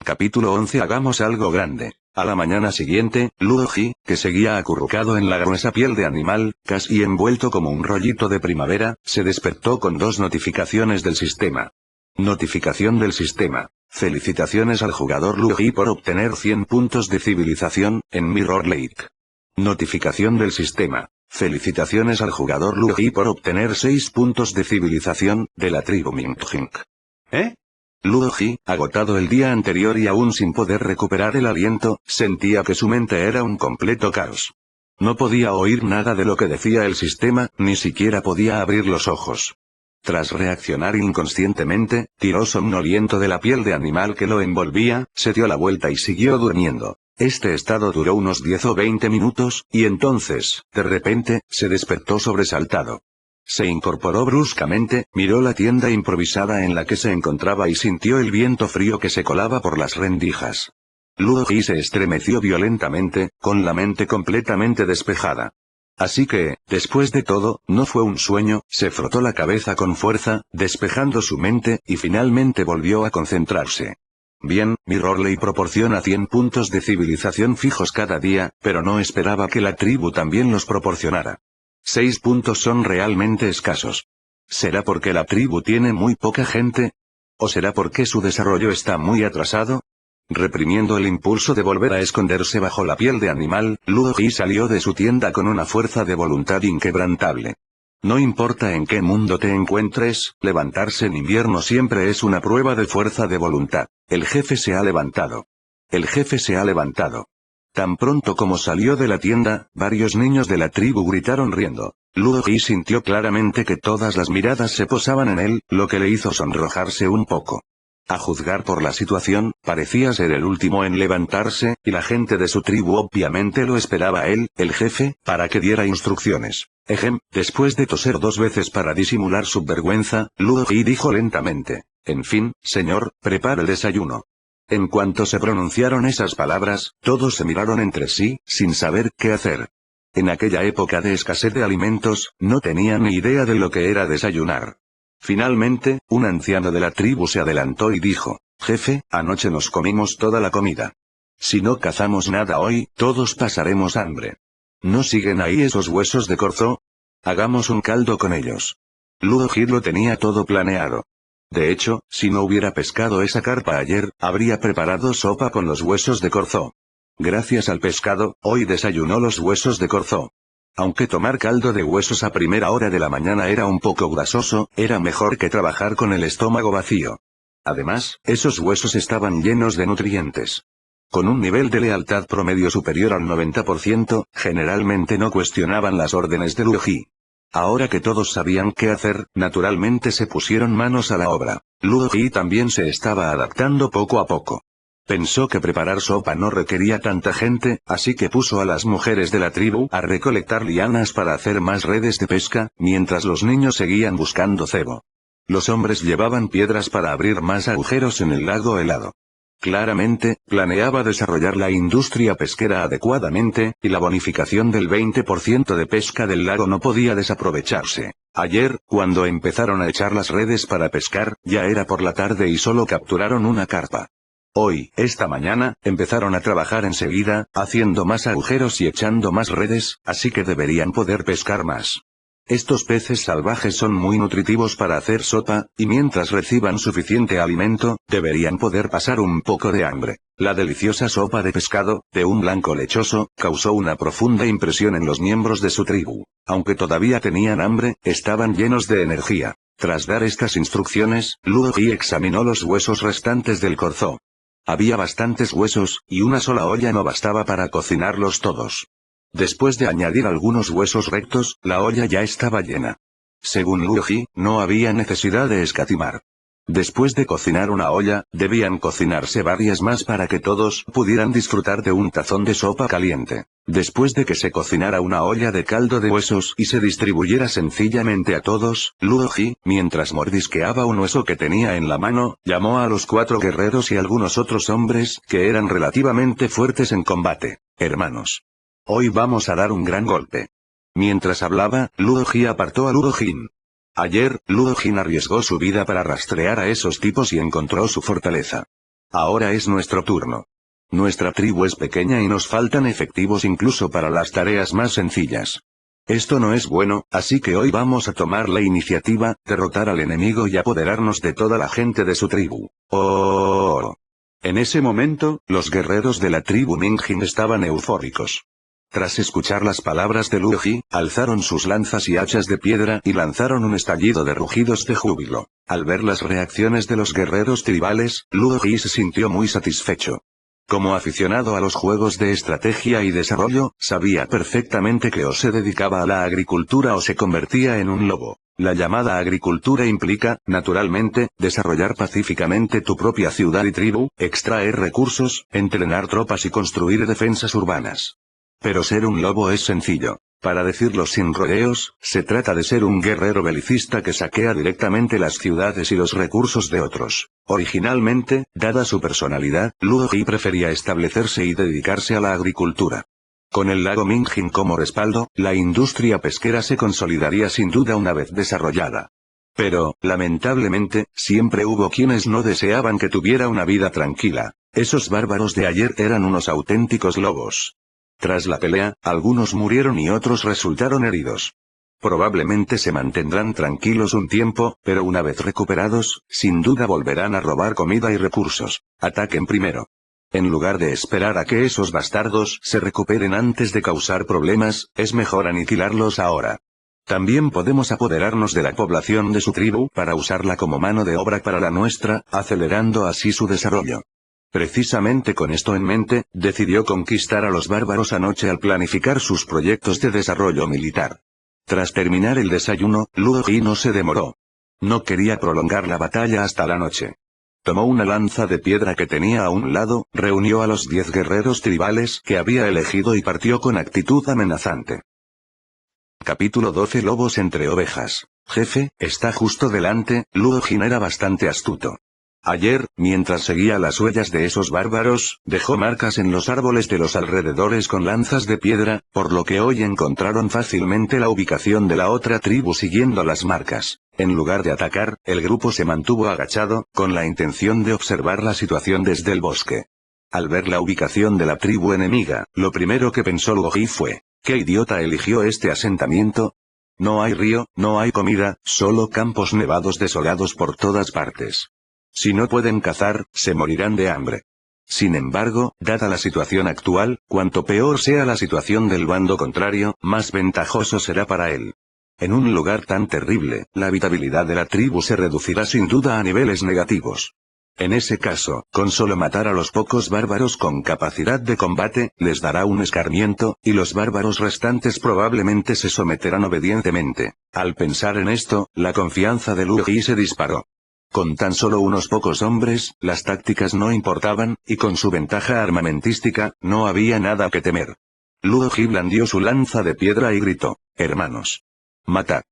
Capítulo 11. Hagamos algo grande. A la mañana siguiente, Luoji, que seguía acurrucado en la gruesa piel de animal, casi envuelto como un rollito de primavera, se despertó con dos notificaciones del sistema. Notificación del sistema. Felicitaciones al jugador Luoji por obtener 100 puntos de civilización, en Mirror Lake. Notificación del sistema. Felicitaciones al jugador Luoji por obtener 6 puntos de civilización, de la tribu Mingjing. Luoji, agotado el día anterior y aún sin poder recuperar el aliento, sentía que su mente era un completo caos. No podía oír nada de lo que decía el sistema, ni siquiera podía abrir los ojos. Tras reaccionar inconscientemente, tiró somnoliento de la piel de animal que lo envolvía, se dio la vuelta y siguió durmiendo. Este estado duró unos 10 o 20 minutos, y entonces, de repente, se despertó sobresaltado. Se incorporó bruscamente, miró la tienda improvisada en la que se encontraba y sintió el viento frío que se colaba por las rendijas. Luoji se estremeció violentamente, con la mente completamente despejada. Así que, después de todo, no fue un sueño, se frotó la cabeza con fuerza, despejando su mente, y finalmente volvió a concentrarse. Bien, Mirrorley proporciona 100 puntos de civilización fijos cada día, pero no esperaba que la tribu también los proporcionara. 6 puntos son realmente escasos. ¿Será porque la tribu tiene muy poca gente? ¿O será porque su desarrollo está muy atrasado? Reprimiendo el impulso de volver a esconderse bajo la piel de animal, Luoji salió de su tienda con una fuerza de voluntad inquebrantable. No importa en qué mundo te encuentres, levantarse en invierno siempre es una prueba de fuerza de voluntad. El jefe se ha levantado. El jefe se ha levantado. Tan pronto como salió de la tienda, varios niños de la tribu gritaron riendo. Luoji sintió claramente que todas las miradas se posaban en él, lo que le hizo sonrojarse un poco. A juzgar por la situación, parecía ser el último en levantarse, y la gente de su tribu obviamente lo esperaba a él, el jefe, para que diera instrucciones. Después de toser 2 veces para disimular su vergüenza, Luoji dijo lentamente: «En fin, señor, prepare el desayuno». En cuanto se pronunciaron esas palabras, todos se miraron entre sí, sin saber qué hacer. En aquella época de escasez de alimentos, no tenían ni idea de lo que era desayunar. Finalmente, un anciano de la tribu se adelantó y dijo: «Jefe, anoche nos comimos toda la comida. Si no cazamos nada hoy, todos pasaremos hambre. ¿No siguen ahí esos huesos de corzo? Hagamos un caldo con ellos». Luoji lo tenía todo planeado. De hecho, si no hubiera pescado esa carpa ayer, habría preparado sopa con los huesos de corzo. Gracias al pescado, hoy desayunó los huesos de corzo. Aunque tomar caldo de huesos a primera hora de la mañana era un poco grasoso, era mejor que trabajar con el estómago vacío. Además, esos huesos estaban llenos de nutrientes. Con un nivel de lealtad promedio superior al 90%, generalmente no cuestionaban las órdenes de Luoji. Ahora que todos sabían qué hacer, naturalmente se pusieron manos a la obra. Luoji también se estaba adaptando poco a poco. Pensó que preparar sopa no requería tanta gente, así que puso a las mujeres de la tribu a recolectar lianas para hacer más redes de pesca, mientras los niños seguían buscando cebo. Los hombres llevaban piedras para abrir más agujeros en el lago helado. Claramente, planeaba desarrollar la industria pesquera adecuadamente, y la bonificación del 20% de pesca del lago no podía desaprovecharse. Ayer, cuando empezaron a echar las redes para pescar, ya era por la tarde y solo capturaron una carpa. Hoy, esta mañana, empezaron a trabajar enseguida, haciendo más agujeros y echando más redes, así que deberían poder pescar más. Estos peces salvajes son muy nutritivos para hacer sopa, y mientras reciban suficiente alimento, deberían poder pasar un poco de hambre. La deliciosa sopa de pescado, de un blanco lechoso, causó una profunda impresión en los miembros de su tribu. Aunque todavía tenían hambre, estaban llenos de energía. Tras dar estas instrucciones, Luoji examinó los huesos restantes del corzo. Había bastantes huesos, y una sola olla no bastaba para cocinarlos todos. Después de añadir algunos huesos rectos, la olla ya estaba llena. Según Luoji, no había necesidad de escatimar. Después de cocinar una olla, debían cocinarse varias más para que todos pudieran disfrutar de un tazón de sopa caliente. Después de que se cocinara una olla de caldo de huesos y se distribuyera sencillamente a todos, Luoji, mientras mordisqueaba un hueso que tenía en la mano, llamó a los 4 guerreros y algunos otros hombres, que eran relativamente fuertes en combate. «Hermanos. Hoy vamos a dar un gran golpe». Mientras hablaba, Luoji apartó a Luojin. Ayer, Luojin arriesgó su vida para rastrear a esos tipos y encontró su fortaleza. Ahora es nuestro turno. Nuestra tribu es pequeña y nos faltan efectivos incluso para las tareas más sencillas. Esto no es bueno, así que hoy vamos a tomar la iniciativa, derrotar al enemigo y apoderarnos de toda la gente de su tribu. ¡Oh! En ese momento, los guerreros de la tribu Mingjin estaban eufóricos. Tras escuchar las palabras de Luoji, alzaron sus lanzas y hachas de piedra y lanzaron un estallido de rugidos de júbilo. Al ver las reacciones de los guerreros tribales, Luoji se sintió muy satisfecho. Como aficionado a los juegos de estrategia y desarrollo, sabía perfectamente que o se dedicaba a la agricultura o se convertía en un lobo. La llamada agricultura implica, naturalmente, desarrollar pacíficamente tu propia ciudad y tribu, extraer recursos, entrenar tropas y construir defensas urbanas. Pero ser un lobo es sencillo. Para decirlo sin rodeos, se trata de ser un guerrero belicista que saquea directamente las ciudades y los recursos de otros. Originalmente, dada su personalidad, Luoji prefería establecerse y dedicarse a la agricultura. Con el lago Mingjin como respaldo, la industria pesquera se consolidaría sin duda una vez desarrollada. Pero, lamentablemente, siempre hubo quienes no deseaban que tuviera una vida tranquila. Esos bárbaros de ayer eran unos auténticos lobos. Tras la pelea, algunos murieron y otros resultaron heridos. Probablemente se mantendrán tranquilos un tiempo, pero una vez recuperados, sin duda volverán a robar comida y recursos. Ataquen primero. En lugar de esperar a que esos bastardos se recuperen antes de causar problemas, es mejor aniquilarlos ahora. También podemos apoderarnos de la población de su tribu para usarla como mano de obra para la nuestra, acelerando así su desarrollo. Precisamente con esto en mente, decidió conquistar a los bárbaros anoche al planificar sus proyectos de desarrollo militar. Tras terminar el desayuno, Luoji no se demoró. No quería prolongar la batalla hasta la noche. Tomó una lanza de piedra que tenía a un lado, reunió a los 10 guerreros tribales que había elegido y partió con actitud amenazante. Capítulo 12 Lobos entre ovejas. Jefe, está justo delante. Luoji era bastante astuto. Ayer, mientras seguía las huellas de esos bárbaros, dejó marcas en los árboles de los alrededores con lanzas de piedra, por lo que hoy encontraron fácilmente la ubicación de la otra tribu siguiendo las marcas. En lugar de atacar, el grupo se mantuvo agachado, con la intención de observar la situación desde el bosque. Al ver la ubicación de la tribu enemiga, lo primero que pensó Luoji fue, ¿qué idiota eligió este asentamiento? No hay río, no hay comida, solo campos nevados desolados por todas partes. Si no pueden cazar, se morirán de hambre. Sin embargo, dada la situación actual, cuanto peor sea la situación del bando contrario, más ventajoso será para él. En un lugar tan terrible, la habitabilidad de la tribu se reducirá sin duda a niveles negativos. En ese caso, con solo matar a los pocos bárbaros con capacidad de combate, les dará un escarmiento, y los bárbaros restantes probablemente se someterán obedientemente. Al pensar en esto, la confianza de Luoji se disparó. Con tan solo unos pocos hombres, las tácticas no importaban, y con su ventaja armamentística, no había nada que temer. Luoji blandió su lanza de piedra y gritó, «Hermanos. Matad».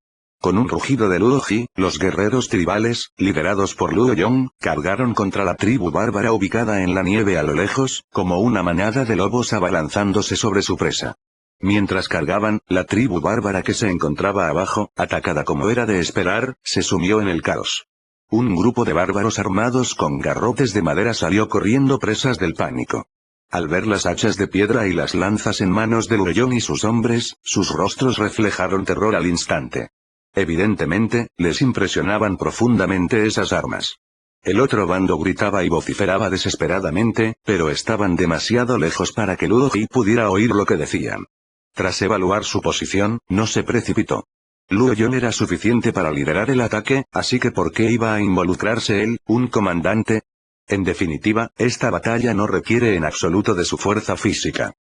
Con un rugido de Luoji, los guerreros tribales, liderados por Luoyong, cargaron contra la tribu bárbara ubicada en la nieve a lo lejos, como una manada de lobos abalanzándose sobre su presa. Mientras cargaban, la tribu bárbara que se encontraba abajo, atacada como era de esperar, se sumió en el caos. Un grupo de bárbaros armados con garrotes de madera salió corriendo presas del pánico. Al ver las hachas de piedra y las lanzas en manos de Luoyong y sus hombres, sus rostros reflejaron terror al instante. Evidentemente, les impresionaban profundamente esas armas. El otro bando gritaba y vociferaba desesperadamente, pero estaban demasiado lejos para que Luoji pudiera oír lo que decían. Tras evaluar su posición, no se precipitó. Luoyong era suficiente para liderar el ataque, así que ¿por qué iba a involucrarse él, un comandante? En definitiva, esta batalla no requiere en absoluto de su fuerza física.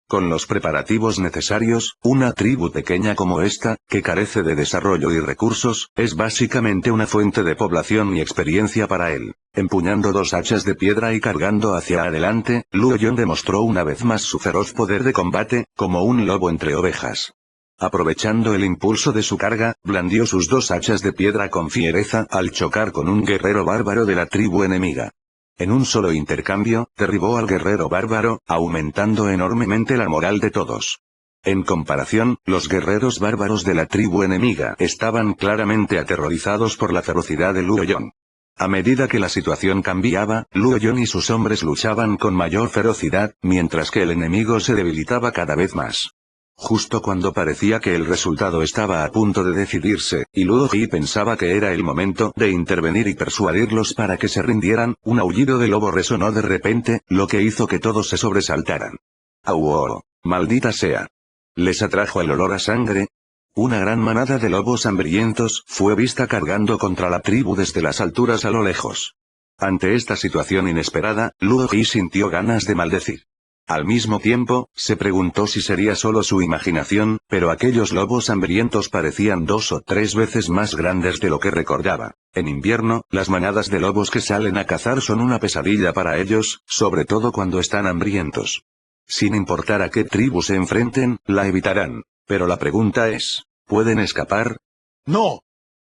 Con los preparativos necesarios, una tribu pequeña como esta, que carece de desarrollo y recursos, es básicamente una fuente de población y experiencia para él. Empuñando 2 hachas de piedra y cargando hacia adelante, Luoyong demostró una vez más su feroz poder de combate, como un lobo entre ovejas. Aprovechando el impulso de su carga, blandió sus 2 hachas de piedra con fiereza al chocar con un guerrero bárbaro de la tribu enemiga. En un solo intercambio, derribó al guerrero bárbaro, aumentando enormemente la moral de todos. En comparación, los guerreros bárbaros de la tribu enemiga estaban claramente aterrorizados por la ferocidad de Luoyong. A medida que la situación cambiaba, Luo Yong y sus hombres luchaban con mayor ferocidad, mientras que el enemigo se debilitaba cada vez más. Justo cuando parecía que el resultado estaba a punto de decidirse, y Luo Ji pensaba que era el momento de intervenir y persuadirlos para que se rindieran, un aullido de lobo resonó de repente, lo que hizo que todos se sobresaltaran. ¡Au! ¡Maldita sea! ¿Les atrajo el olor a sangre? Una gran manada de lobos hambrientos fue vista cargando contra la tribu desde las alturas a lo lejos. Ante esta situación inesperada, Luo Ji sintió ganas de maldecir. Al mismo tiempo, se preguntó si sería solo su imaginación, pero aquellos lobos hambrientos parecían 2 o 3 veces más grandes de lo que recordaba. En invierno, las manadas de lobos que salen a cazar son una pesadilla para ellos, sobre todo cuando están hambrientos. Sin importar a qué tribu se enfrenten, la evitarán. Pero la pregunta es, ¿pueden escapar? ¡No!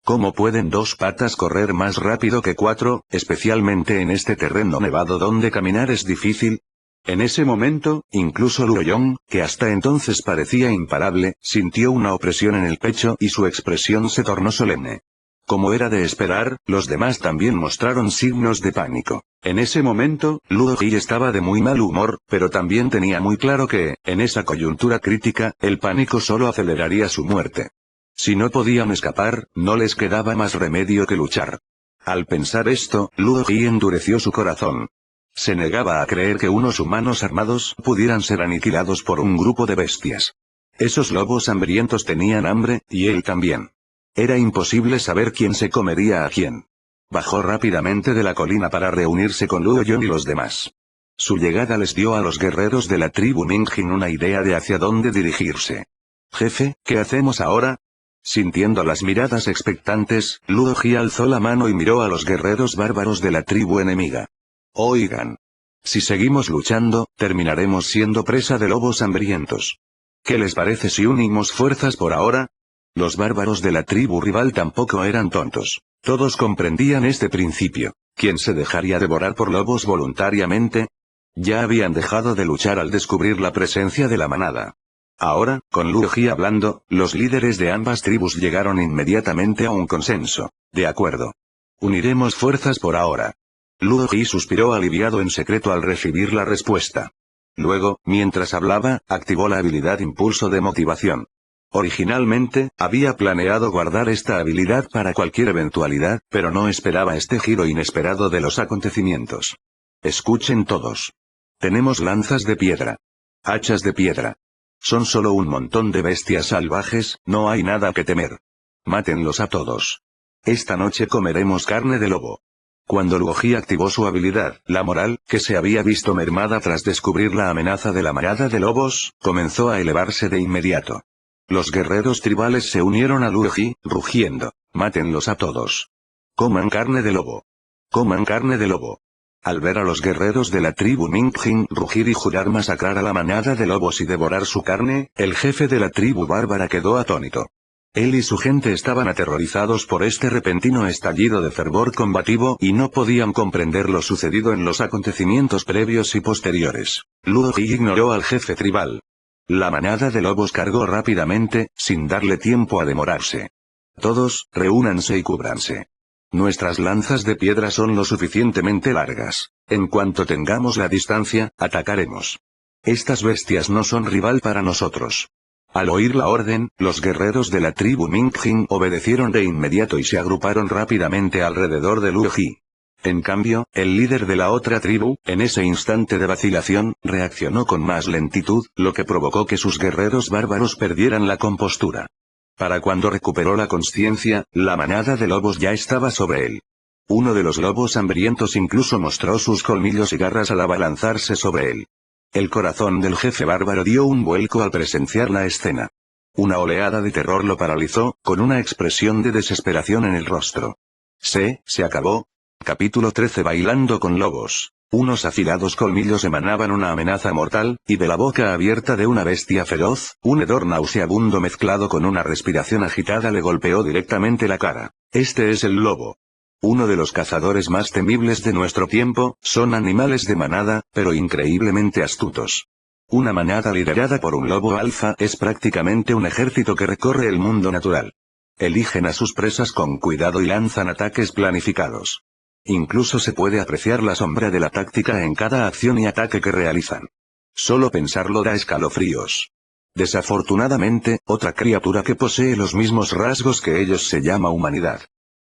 ¿Cómo pueden 2 patas correr más rápido que 4, especialmente en este terreno nevado donde caminar es difícil? En ese momento, incluso Luo Yong, que hasta entonces parecía imparable, sintió una opresión en el pecho y su expresión se tornó solemne. Como era de esperar, los demás también mostraron signos de pánico. En ese momento, Luo Ji estaba de muy mal humor, pero también tenía muy claro que, en esa coyuntura crítica, el pánico solo aceleraría su muerte. Si no podían escapar, no les quedaba más remedio que luchar. Al pensar esto, Luo Ji endureció su corazón. Se negaba a creer que unos humanos armados pudieran ser aniquilados por un grupo de bestias. Esos lobos hambrientos tenían hambre, y él también. Era imposible saber quién se comería a quién. Bajó rápidamente de la colina para reunirse con Luo Yong y los demás. Su llegada les dio a los guerreros de la tribu Mingjin una idea de hacia dónde dirigirse. «Jefe, ¿qué hacemos ahora?» Sintiendo las miradas expectantes, Luo Ji alzó la mano y miró a los guerreros bárbaros de la tribu enemiga. «Oigan. Si seguimos luchando, terminaremos siendo presa de lobos hambrientos. ¿Qué les parece si unimos fuerzas por ahora?» Los bárbaros de la tribu rival tampoco eran tontos. Todos comprendían este principio. ¿Quién se dejaría devorar por lobos voluntariamente? Ya habían dejado de luchar al descubrir la presencia de la manada. Ahora, con Luo Ji hablando, los líderes de ambas tribus llegaron inmediatamente a un consenso. De acuerdo. Uniremos fuerzas por ahora. Luo Ji suspiró aliviado en secreto al recibir la respuesta. Luego, mientras hablaba, activó la habilidad Impulso de Motivación. Originalmente, había planeado guardar esta habilidad para cualquier eventualidad, pero no esperaba este giro inesperado de los acontecimientos. Escuchen todos. Tenemos lanzas de piedra. Hachas de piedra. Son solo un montón de bestias salvajes, no hay nada que temer. Mátenlos a todos. Esta noche comeremos carne de lobo. Cuando Luo Ji activó su habilidad, la moral, que se había visto mermada tras descubrir la amenaza de la manada de lobos, comenzó a elevarse de inmediato. Los guerreros tribales se unieron a Luo Ji, rugiendo, «Mátenlos a todos. Coman carne de lobo. Coman carne de lobo». Al ver a los guerreros de la tribu Mingjin rugir y jurar masacrar a la manada de lobos y devorar su carne, el jefe de la tribu bárbara quedó atónito. Él y su gente estaban aterrorizados por este repentino estallido de fervor combativo y no podían comprender lo sucedido en los acontecimientos previos y posteriores. Luo Ji ignoró al jefe tribal. La manada de lobos cargó rápidamente, sin darle tiempo a demorarse. «Todos, reúnanse y cúbranse. Nuestras lanzas de piedra son lo suficientemente largas. En cuanto tengamos la distancia, atacaremos. Estas bestias no son rival para nosotros». Al oír la orden, los guerreros de la tribu Mingjin obedecieron de inmediato y se agruparon rápidamente alrededor de Luo Ji. En cambio, el líder de la otra tribu, en ese instante de vacilación, reaccionó con más lentitud, lo que provocó que sus guerreros bárbaros perdieran la compostura. Para cuando recuperó la consciencia, la manada de lobos ya estaba sobre él. Uno de los lobos hambrientos incluso mostró sus colmillos y garras al abalanzarse sobre él. El corazón del jefe bárbaro dio un vuelco al presenciar la escena. Una oleada de terror lo paralizó, con una expresión de desesperación en el rostro. Se acabó. Capítulo 13 Bailando con lobos. Unos afilados colmillos emanaban una amenaza mortal, y de la boca abierta de una bestia feroz, un hedor nauseabundo mezclado con una respiración agitada le golpeó directamente la cara. Este es el lobo. Uno de los cazadores más temibles de nuestro tiempo, son animales de manada, pero increíblemente astutos. Una manada liderada por un lobo alfa es prácticamente un ejército que recorre el mundo natural. Eligen a sus presas con cuidado y lanzan ataques planificados. Incluso se puede apreciar la sombra de la táctica en cada acción y ataque que realizan. Solo pensarlo da escalofríos. Desafortunadamente, otra criatura que posee los mismos rasgos que ellos se llama humanidad.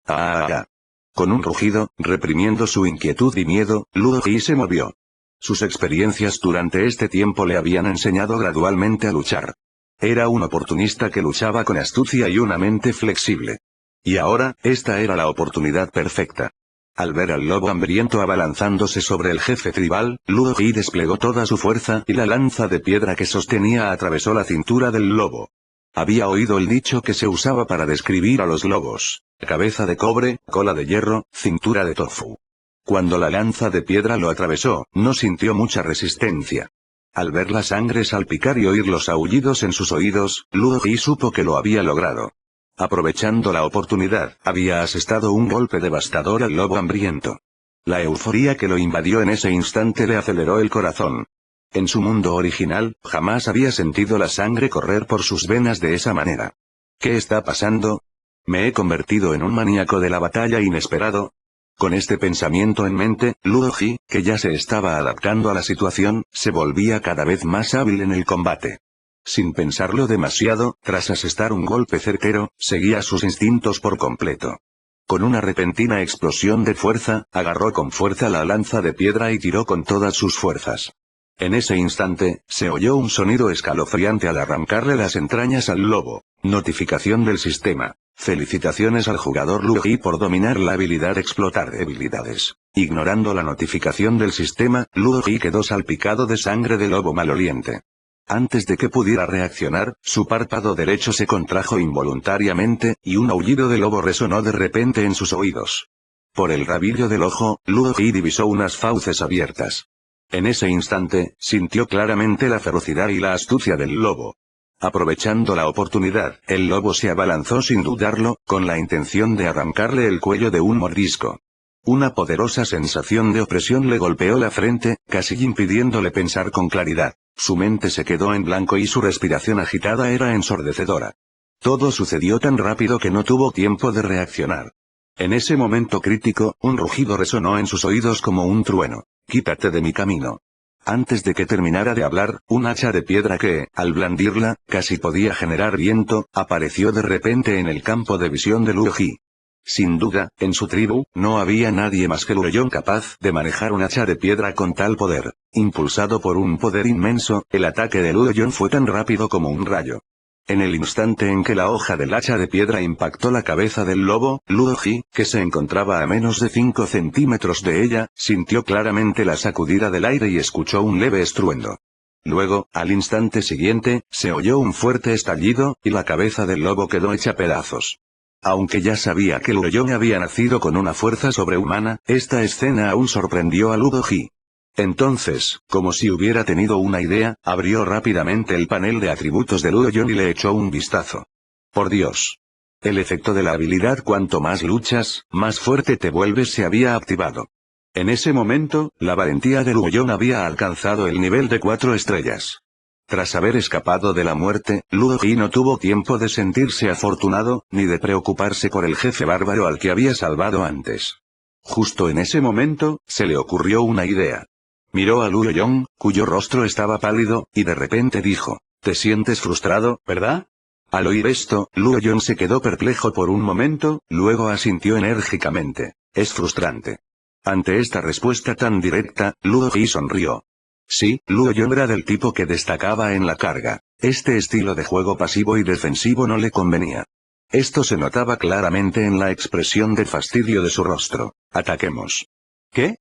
¡Ah! Con un rugido, reprimiendo su inquietud y miedo, Ludo Ji se movió. Sus experiencias durante este tiempo le habían enseñado gradualmente a luchar. Era un oportunista que luchaba con astucia y una mente flexible. Y ahora, esta era la oportunidad perfecta. Al ver al lobo hambriento abalanzándose sobre el jefe tribal, Ludo Ji desplegó toda su fuerza y la lanza de piedra que sostenía atravesó la cintura del lobo. Había oído el dicho que se usaba para describir a los lobos: cabeza de cobre, cola de hierro, cintura de tofu. Cuando la lanza de piedra lo atravesó, no sintió mucha resistencia. Al ver la sangre salpicar y oír los aullidos en sus oídos, Ludo Ji supo que lo había logrado. Aprovechando la oportunidad, había asestado un golpe devastador al lobo hambriento. La euforía que lo invadió en ese instante le aceleró el corazón. En su mundo original, jamás había sentido la sangre correr por sus venas de esa manera. ¿Qué está pasando? ¿Me he convertido en un maníaco de la batalla inesperado? Con este pensamiento en mente, Ludo Ji, que ya se estaba adaptando a la situación, se volvía cada vez más hábil en el combate. Sin pensarlo demasiado, tras asestar un golpe certero, seguía sus instintos por completo. Con una repentina explosión de fuerza, agarró con fuerza la lanza de piedra y tiró con todas sus fuerzas. En ese instante, se oyó un sonido escalofriante al arrancarle las entrañas al lobo. Notificación del sistema. Felicitaciones al jugador Ludo Ji por dominar la habilidad explotar debilidades. Ignorando la notificación del sistema, Ludo Ji quedó salpicado de sangre de lobo maloliente. Antes de que pudiera reaccionar, su párpado derecho se contrajo involuntariamente, y un aullido de lobo resonó de repente en sus oídos. Por el rabillo del ojo, Ludo Ji divisó unas fauces abiertas. En ese instante, sintió claramente la ferocidad y la astucia del lobo. Aprovechando la oportunidad, el lobo se abalanzó sin dudarlo, con la intención de arrancarle el cuello de un mordisco. Una poderosa sensación de opresión le golpeó la frente, casi impidiéndole pensar con claridad. Su mente se quedó en blanco y su respiración agitada era ensordecedora. Todo sucedió tan rápido que no tuvo tiempo de reaccionar. En ese momento crítico, un rugido resonó en sus oídos como un trueno. «Quítate de mi camino». Antes de que terminara de hablar, un hacha de piedra que, al blandirla, casi podía generar viento, apareció de repente en el campo de visión de Ludo Ji. Sin duda, en su tribu, no había nadie más que Ludo Ji capaz de manejar un hacha de piedra con tal poder. Impulsado por un poder inmenso, el ataque de Ludo Ji fue tan rápido como un rayo. En el instante en que la hoja del hacha de piedra impactó la cabeza del lobo, Ludo Ji, que se encontraba a menos de 5 centímetros de ella, sintió claramente la sacudida del aire y escuchó un leve estruendo. Luego, al instante siguiente, se oyó un fuerte estallido, y la cabeza del lobo quedó hecha pedazos. Aunque ya sabía que Ludo Ji había nacido con una fuerza sobrehumana, esta escena aún sorprendió a Ludo Ji. Entonces, como si hubiera tenido una idea, abrió rápidamente el panel de atributos de Ludo Ji y le echó un vistazo. Por Dios. El efecto de la habilidad cuanto más luchas, más fuerte te vuelves se había activado. En ese momento, la valentía de Ludo Ji había alcanzado el nivel de 4 estrellas. Tras haber escapado de la muerte, Ludo Ji no tuvo tiempo de sentirse afortunado, ni de preocuparse por el jefe bárbaro al que había salvado antes. Justo en ese momento, se le ocurrió una idea. Miró a Ludo Ji, cuyo rostro estaba pálido, y de repente dijo: «¿Te sientes frustrado, verdad?». Al oír esto, Ludo Ji se quedó perplejo por un momento, luego asintió enérgicamente: «Es frustrante». Ante esta respuesta tan directa, Ludo Ji sonrió. Sí, Ludo Ji era del tipo que destacaba en la carga. Este estilo de juego pasivo y defensivo no le convenía. Esto se notaba claramente en la expresión de fastidio de su rostro. «Ataquemos». «¿Qué?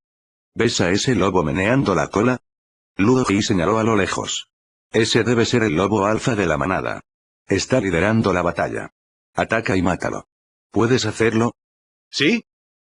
¿Ves a ese lobo meneando la cola?». Ludo Ji señaló a lo lejos. «Ese debe ser el lobo alfa de la manada. Está liderando la batalla. Ataca y mátalo». «¿Puedes hacerlo?». «Sí»,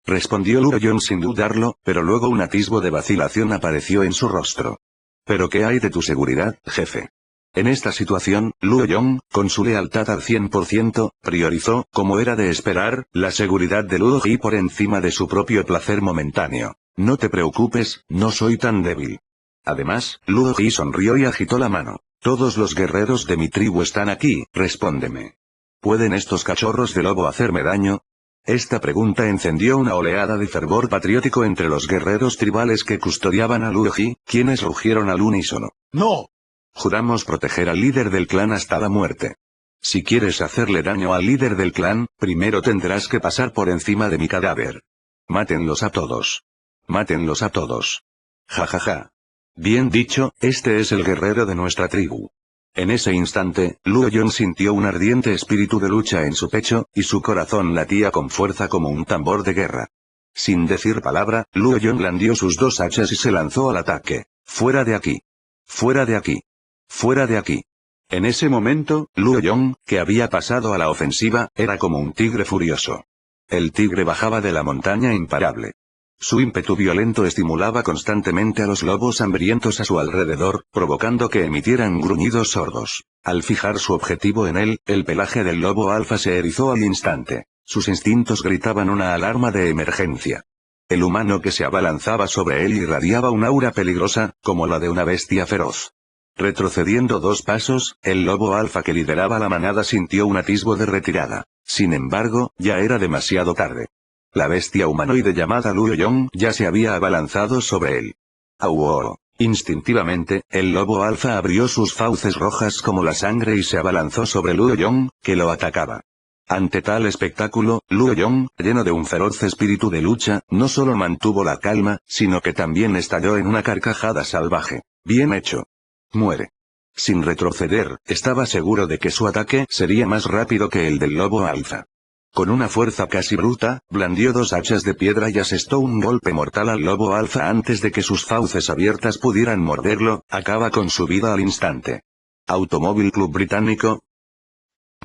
respondió Ludo Ji sin dudarlo, pero luego un atisbo de vacilación apareció en su rostro. «¿Pero qué hay de tu seguridad, jefe?». En esta situación, Ludo Ji, con su lealtad al 100%, priorizó, como era de esperar, la seguridad de Ludo Ji por encima de su propio placer momentáneo. «No te preocupes, no soy tan débil». Además, Ludo Ji sonrió y agitó la mano. «Todos los guerreros de mi tribu están aquí, respóndeme. ¿Pueden estos cachorros de lobo hacerme daño?». Esta pregunta encendió una oleada de fervor patriótico entre los guerreros tribales que custodiaban a Luoji, quienes rugieron al unísono. ¡No! Juramos proteger al líder del clan hasta la muerte. Si quieres hacerle daño al líder del clan, primero tendrás que pasar por encima de mi cadáver. Mátenlos a todos. Mátenlos a todos. Ja ja ja. Bien dicho, este es el guerrero de nuestra tribu. En ese instante, Luo Yong sintió un ardiente espíritu de lucha en su pecho, y su corazón latía con fuerza como un tambor de guerra. Sin decir palabra, Luo Yong blandió sus dos hachas y se lanzó al ataque. ¡Fuera de aquí! ¡Fuera de aquí! ¡Fuera de aquí! En ese momento, Luo Yong, que había pasado a la ofensiva, era como un tigre furioso. El tigre bajaba de la montaña imparable. Su ímpetu violento estimulaba constantemente a los lobos hambrientos a su alrededor, provocando que emitieran gruñidos sordos. Al fijar su objetivo en él, el pelaje del lobo alfa se erizó al instante. Sus instintos gritaban una alarma de emergencia. El humano que se abalanzaba sobre él irradiaba un aura peligrosa, como la de una bestia feroz. Retrocediendo 2 pasos, el lobo alfa que lideraba la manada sintió un atisbo de retirada. Sin embargo, ya era demasiado tarde. La bestia humanoide llamada Luo Yong ya se había abalanzado sobre él. ¡Au! Instintivamente, el lobo alfa abrió sus fauces rojas como la sangre y se abalanzó sobre Luo Yong, que lo atacaba. Ante tal espectáculo, Luo Yong, lleno de un feroz espíritu de lucha, no solo mantuvo la calma, sino que también estalló en una carcajada salvaje. ¡Bien hecho! Muere. Sin retroceder, estaba seguro de que su ataque sería más rápido que el del lobo alfa. Con una fuerza casi bruta, blandió 2 hachas de piedra y asestó un golpe mortal al lobo alfa antes de que sus fauces abiertas pudieran morderlo. Acaba con su vida al instante. Automóvil Club Británico.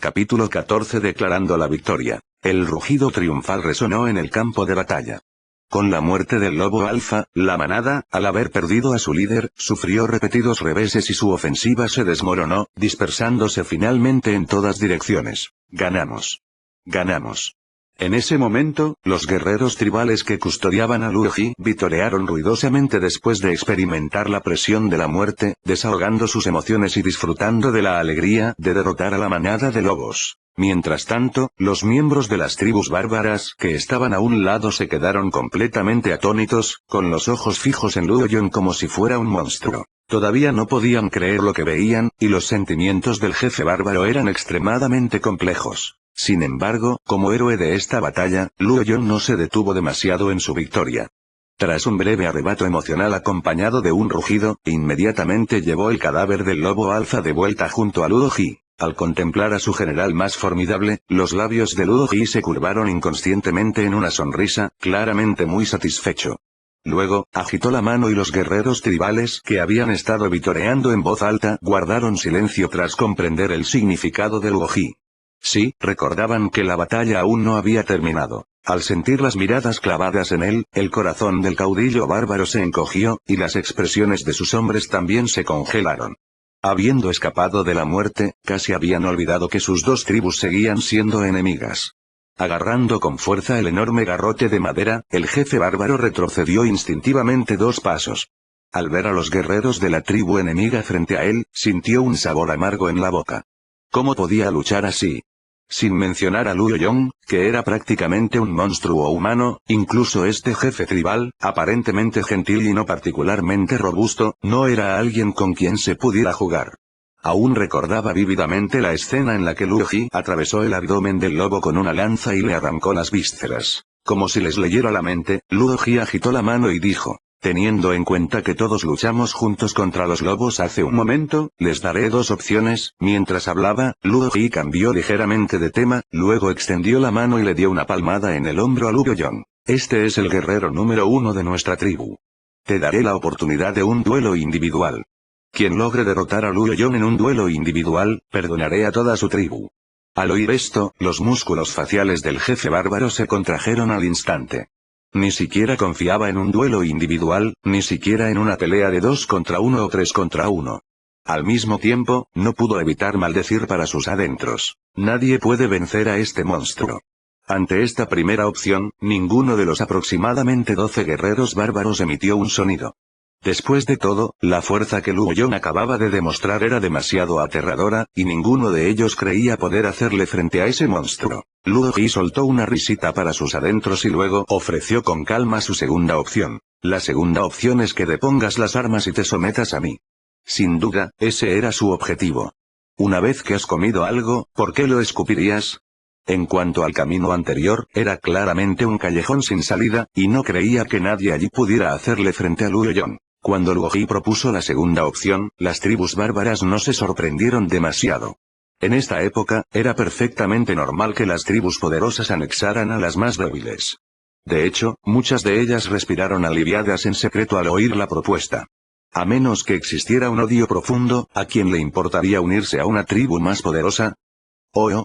Capítulo 14. Declarando la victoria. El rugido triunfal resonó en el campo de batalla. Con la muerte del lobo alfa, la manada, al haber perdido a su líder, sufrió repetidos reveses y su ofensiva se desmoronó, dispersándose finalmente en todas direcciones. Ganamos. Ganamos. En ese momento, los guerreros tribales que custodiaban a Luoji vitorearon ruidosamente después de experimentar la presión de la muerte, desahogando sus emociones y disfrutando de la alegría de derrotar a la manada de lobos. Mientras tanto, los miembros de las tribus bárbaras que estaban a un lado se quedaron completamente atónitos, con los ojos fijos en Luo Yong como si fuera un monstruo. Todavía no podían creer lo que veían, y los sentimientos del jefe bárbaro eran extremadamente complejos. Sin embargo, como héroe de esta batalla, Luo Yong no se detuvo demasiado en su victoria. Tras un breve arrebato emocional acompañado de un rugido, inmediatamente llevó el cadáver del lobo alfa de vuelta junto a Luoji. Al contemplar a su general más formidable, los labios de Luoji se curvaron inconscientemente en una sonrisa, claramente muy satisfecho. Luego, agitó la mano y los guerreros tribales que habían estado vitoreando en voz alta guardaron silencio tras comprender el significado de Luoji. Sí, recordaban que la batalla aún no había terminado. Al sentir las miradas clavadas en él, el corazón del caudillo bárbaro se encogió, y las expresiones de sus hombres también se congelaron. Habiendo escapado de la muerte, casi habían olvidado que sus 2 tribus seguían siendo enemigas. Agarrando con fuerza el enorme garrote de madera, el jefe bárbaro retrocedió instintivamente 2 pasos. Al ver a los guerreros de la tribu enemiga frente a él, sintió un sabor amargo en la boca. ¿Cómo podía luchar así? Sin mencionar a Luo Yong, que era prácticamente un monstruo humano, incluso este jefe tribal, aparentemente gentil y no particularmente robusto, no era alguien con quien se pudiera jugar. Aún recordaba vívidamente la escena en la que Luoji atravesó el abdomen del lobo con una lanza y le arrancó las vísceras. Como si les leyera la mente, Luoji agitó la mano y dijo: teniendo en cuenta que todos luchamos juntos contra los lobos hace un momento, les daré 2 opciones. Mientras hablaba, Luoji cambió ligeramente de tema, luego extendió la mano y le dio una palmada en el hombro a Luo Yong. Este es el guerrero número 1 de nuestra tribu. Te daré la oportunidad de un duelo individual. Quien logre derrotar a Luo Yong en un duelo individual, perdonaré a toda su tribu. Al oír esto, los músculos faciales del jefe bárbaro se contrajeron al instante. Ni siquiera confiaba en un duelo individual, ni siquiera en una pelea de 2 contra 1 o 3 contra 1. Al mismo tiempo, no pudo evitar maldecir para sus adentros: nadie puede vencer a este monstruo. Ante esta primera opción, ninguno de los aproximadamente 12 guerreros bárbaros emitió un sonido. Después de todo, la fuerza que Luo Yong acababa de demostrar era demasiado aterradora, y ninguno de ellos creía poder hacerle frente a ese monstruo. Luo Ji soltó una risita para sus adentros y luego ofreció con calma su segunda opción. La segunda opción es que depongas las armas y te sometas a mí. Sin duda, ese era su objetivo. Una vez que has comido algo, ¿por qué lo escupirías? En cuanto al camino anterior, era claramente un callejón sin salida, y no creía que nadie allí pudiera hacerle frente a Luo Yong. Cuando Luo Ji propuso la segunda opción, las tribus bárbaras no se sorprendieron demasiado. En esta época, era perfectamente normal que las tribus poderosas anexaran a las más débiles. De hecho, muchas de ellas respiraron aliviadas en secreto al oír la propuesta. A menos que existiera un odio profundo, ¿a quién le importaría unirse a una tribu más poderosa?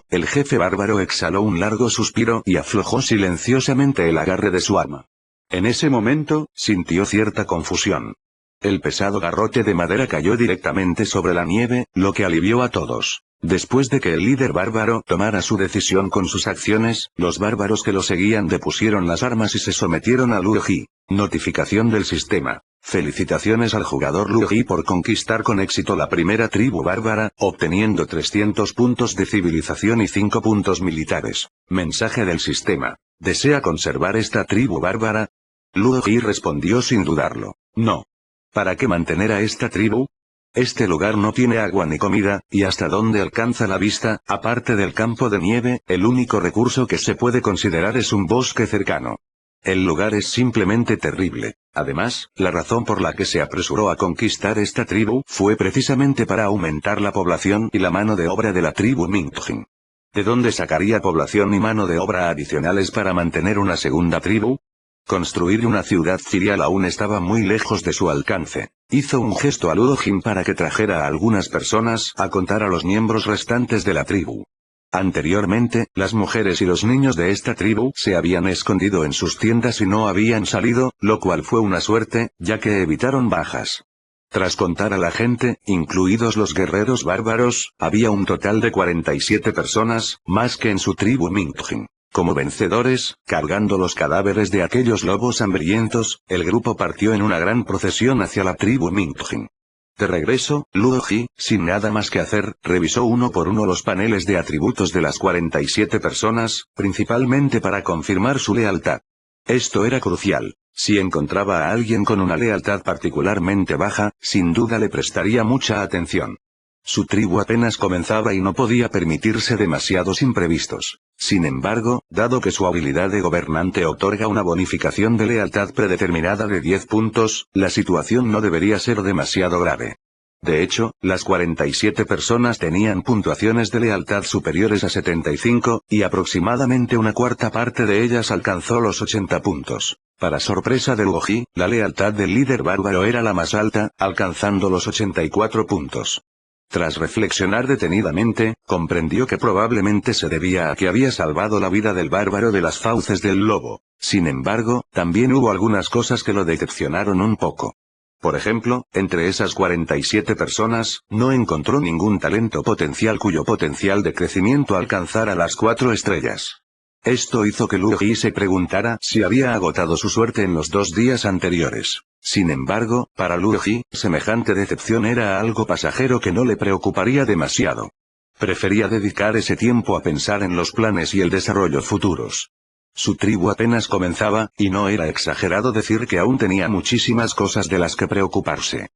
El jefe bárbaro exhaló un largo suspiro y aflojó silenciosamente el agarre de su arma. En ese momento, sintió cierta confusión. El pesado garrote de madera cayó directamente sobre la nieve, lo que alivió a todos. Después de que el líder bárbaro tomara su decisión con sus acciones, los bárbaros que lo seguían depusieron las armas y se sometieron a Luo Ji. Notificación del sistema. Felicitaciones al jugador Luo Ji por conquistar con éxito la primera tribu bárbara, obteniendo 300 puntos de civilización y 5 puntos militares. Mensaje del sistema. ¿Desea conservar esta tribu bárbara? Luo Ji respondió sin dudarlo. No. ¿Para qué mantener a esta tribu? Este lugar no tiene agua ni comida, y hasta donde alcanza la vista, aparte del campo de nieve, el único recurso que se puede considerar es un bosque cercano. El lugar es simplemente terrible. Además, la razón por la que se apresuró a conquistar esta tribu fue precisamente para aumentar la población y la mano de obra de la tribu Mingjin. ¿De dónde sacaría población y mano de obra adicionales para mantener una segunda tribu? Construir una ciudad filial aún estaba muy lejos de su alcance. Hizo un gesto a Luo Jin para que trajera a algunas personas a contar a los miembros restantes de la tribu. Anteriormente, las mujeres y los niños de esta tribu se habían escondido en sus tiendas y no habían salido, lo cual fue una suerte, ya que evitaron bajas. Tras contar a la gente, incluidos los guerreros bárbaros, había un total de 47 personas, más que en su tribu Mingjin. Como vencedores, cargando los cadáveres de aquellos lobos hambrientos, el grupo partió en una gran procesión hacia la tribu Mingjin. De regreso, Luo Ji, sin nada más que hacer, revisó uno por uno los paneles de atributos de las 47 personas, principalmente para confirmar su lealtad. Esto era crucial. Si encontraba a alguien con una lealtad particularmente baja, sin duda le prestaría mucha atención. Su tribu apenas comenzaba y no podía permitirse demasiados imprevistos. Sin embargo, dado que su habilidad de gobernante otorga una bonificación de lealtad predeterminada de 10 puntos, la situación no debería ser demasiado grave. De hecho, las 47 personas tenían puntuaciones de lealtad superiores a 75, y aproximadamente una cuarta parte de ellas alcanzó los 80 puntos. Para sorpresa de Luo Ji, la lealtad del líder bárbaro era la más alta, alcanzando los 84 puntos. Tras reflexionar detenidamente, comprendió que probablemente se debía a que había salvado la vida del bárbaro de las fauces del lobo. Sin embargo, también hubo algunas cosas que lo decepcionaron un poco. Por ejemplo, entre esas 47 personas, no encontró ningún talento potencial cuyo potencial de crecimiento alcanzara las 4 estrellas. Esto hizo que Luo Ji se preguntara si había agotado su suerte en los 2 días anteriores. Sin embargo, para Luo Ji, semejante decepción era algo pasajero que no le preocuparía demasiado. Prefería dedicar ese tiempo a pensar en los planes y el desarrollo futuros. Su tribu apenas comenzaba, y no era exagerado decir que aún tenía muchísimas cosas de las que preocuparse.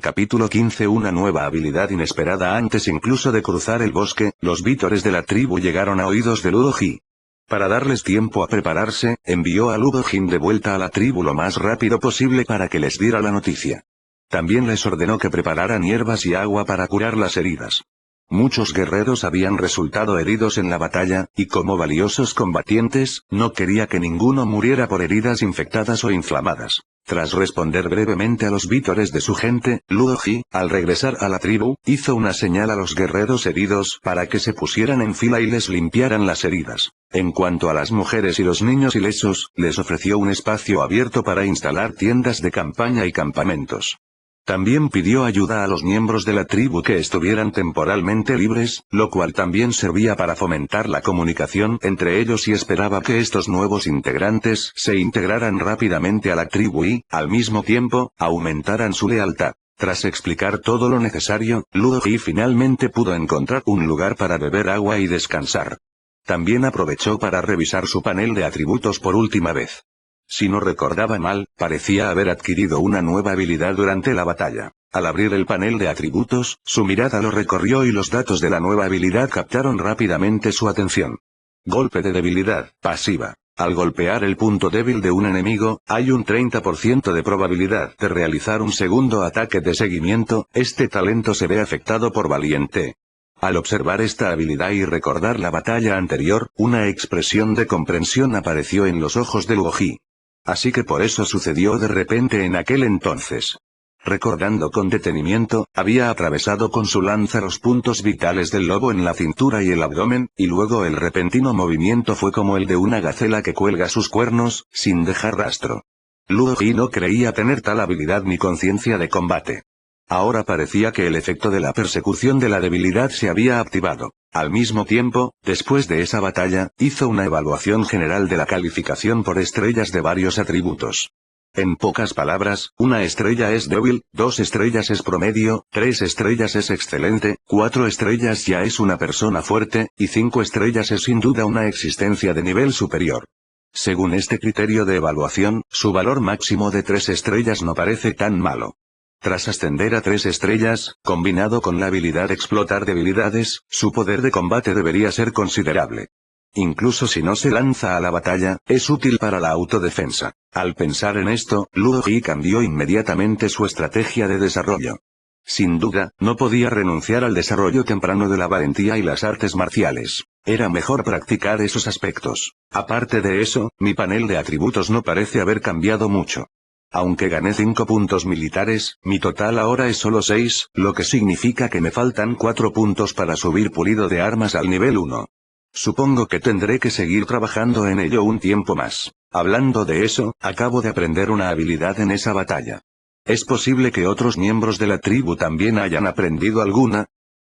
Capítulo 15. Una nueva habilidad inesperada. Antes incluso de cruzar el bosque, los vítores de la tribu llegaron a oídos de Luo Ji. Para darles tiempo a prepararse, envió a Luo Jin de vuelta a la tribu lo más rápido posible para que les diera la noticia. También les ordenó que prepararan hierbas y agua para curar las heridas. Muchos guerreros habían resultado heridos en la batalla, y como valiosos combatientes, no quería que ninguno muriera por heridas infectadas o inflamadas. Tras responder brevemente a los vítores de su gente, Luo Ji, al regresar a la tribu, hizo una señal a los guerreros heridos para que se pusieran en fila y les limpiaran las heridas. En cuanto a las mujeres y los niños ilesos, les ofreció un espacio abierto para instalar tiendas de campaña y campamentos. También pidió ayuda a los miembros de la tribu que estuvieran temporalmente libres, lo cual también servía para fomentar la comunicación entre ellos y esperaba que estos nuevos integrantes se integraran rápidamente a la tribu y, al mismo tiempo, aumentaran su lealtad. Tras explicar todo lo necesario, Ludo Ji finalmente pudo encontrar un lugar para beber agua y descansar. También aprovechó para revisar su panel de atributos por última vez. Si no recordaba mal, parecía haber adquirido una nueva habilidad durante la batalla. Al abrir el panel de atributos, su mirada lo recorrió y los datos de la nueva habilidad captaron rápidamente su atención. Golpe de debilidad, pasiva. Al golpear el punto débil de un enemigo, hay un 30% de probabilidad de realizar un segundo ataque de seguimiento. Este talento se ve afectado por Valiente. Al observar esta habilidad y recordar la batalla anterior, una expresión de comprensión apareció en los ojos de Ludo Ji. Así que por eso sucedió de repente en aquel entonces. Recordando con detenimiento, había atravesado con su lanza los puntos vitales del lobo en la cintura y el abdomen, y luego el repentino movimiento fue como el de una gacela que cuelga sus cuernos, sin dejar rastro. Ludo Ji no creía tener tal habilidad ni conciencia de combate. Ahora parecía que el efecto de la persecución de la debilidad se había activado. Al mismo tiempo, después de esa batalla, hizo una evaluación general de la calificación por estrellas de varios atributos. En pocas palabras, una estrella es débil, 2 estrellas es promedio, 3 estrellas es excelente, 4 estrellas ya es una persona fuerte, y 5 estrellas es sin duda una existencia de nivel superior. Según este criterio de evaluación, su valor máximo de 3 estrellas no parece tan malo. Tras ascender a 3 estrellas, combinado con la habilidad explotar debilidades, su poder de combate debería ser considerable. Incluso si no se lanza a la batalla, es útil para la autodefensa. Al pensar en esto, Ludo Ji cambió inmediatamente su estrategia de desarrollo. Sin duda, no podía renunciar al desarrollo temprano de la valentía y las artes marciales. Era mejor practicar esos aspectos. Aparte de eso, mi panel de atributos no parece haber cambiado mucho. Aunque gané 5 puntos militares, mi total ahora es solo 6, lo que significa que me faltan 4 puntos para subir pulido de armas al nivel 1. Supongo que tendré que seguir trabajando en ello un tiempo más. Hablando de eso, acabo de aprender una habilidad en esa batalla. ¿Es posible que otros miembros de la tribu también hayan aprendido alguna?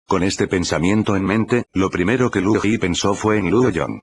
Con este pensamiento en mente, lo primero que Ludo Ji pensó fue en Luo Yong.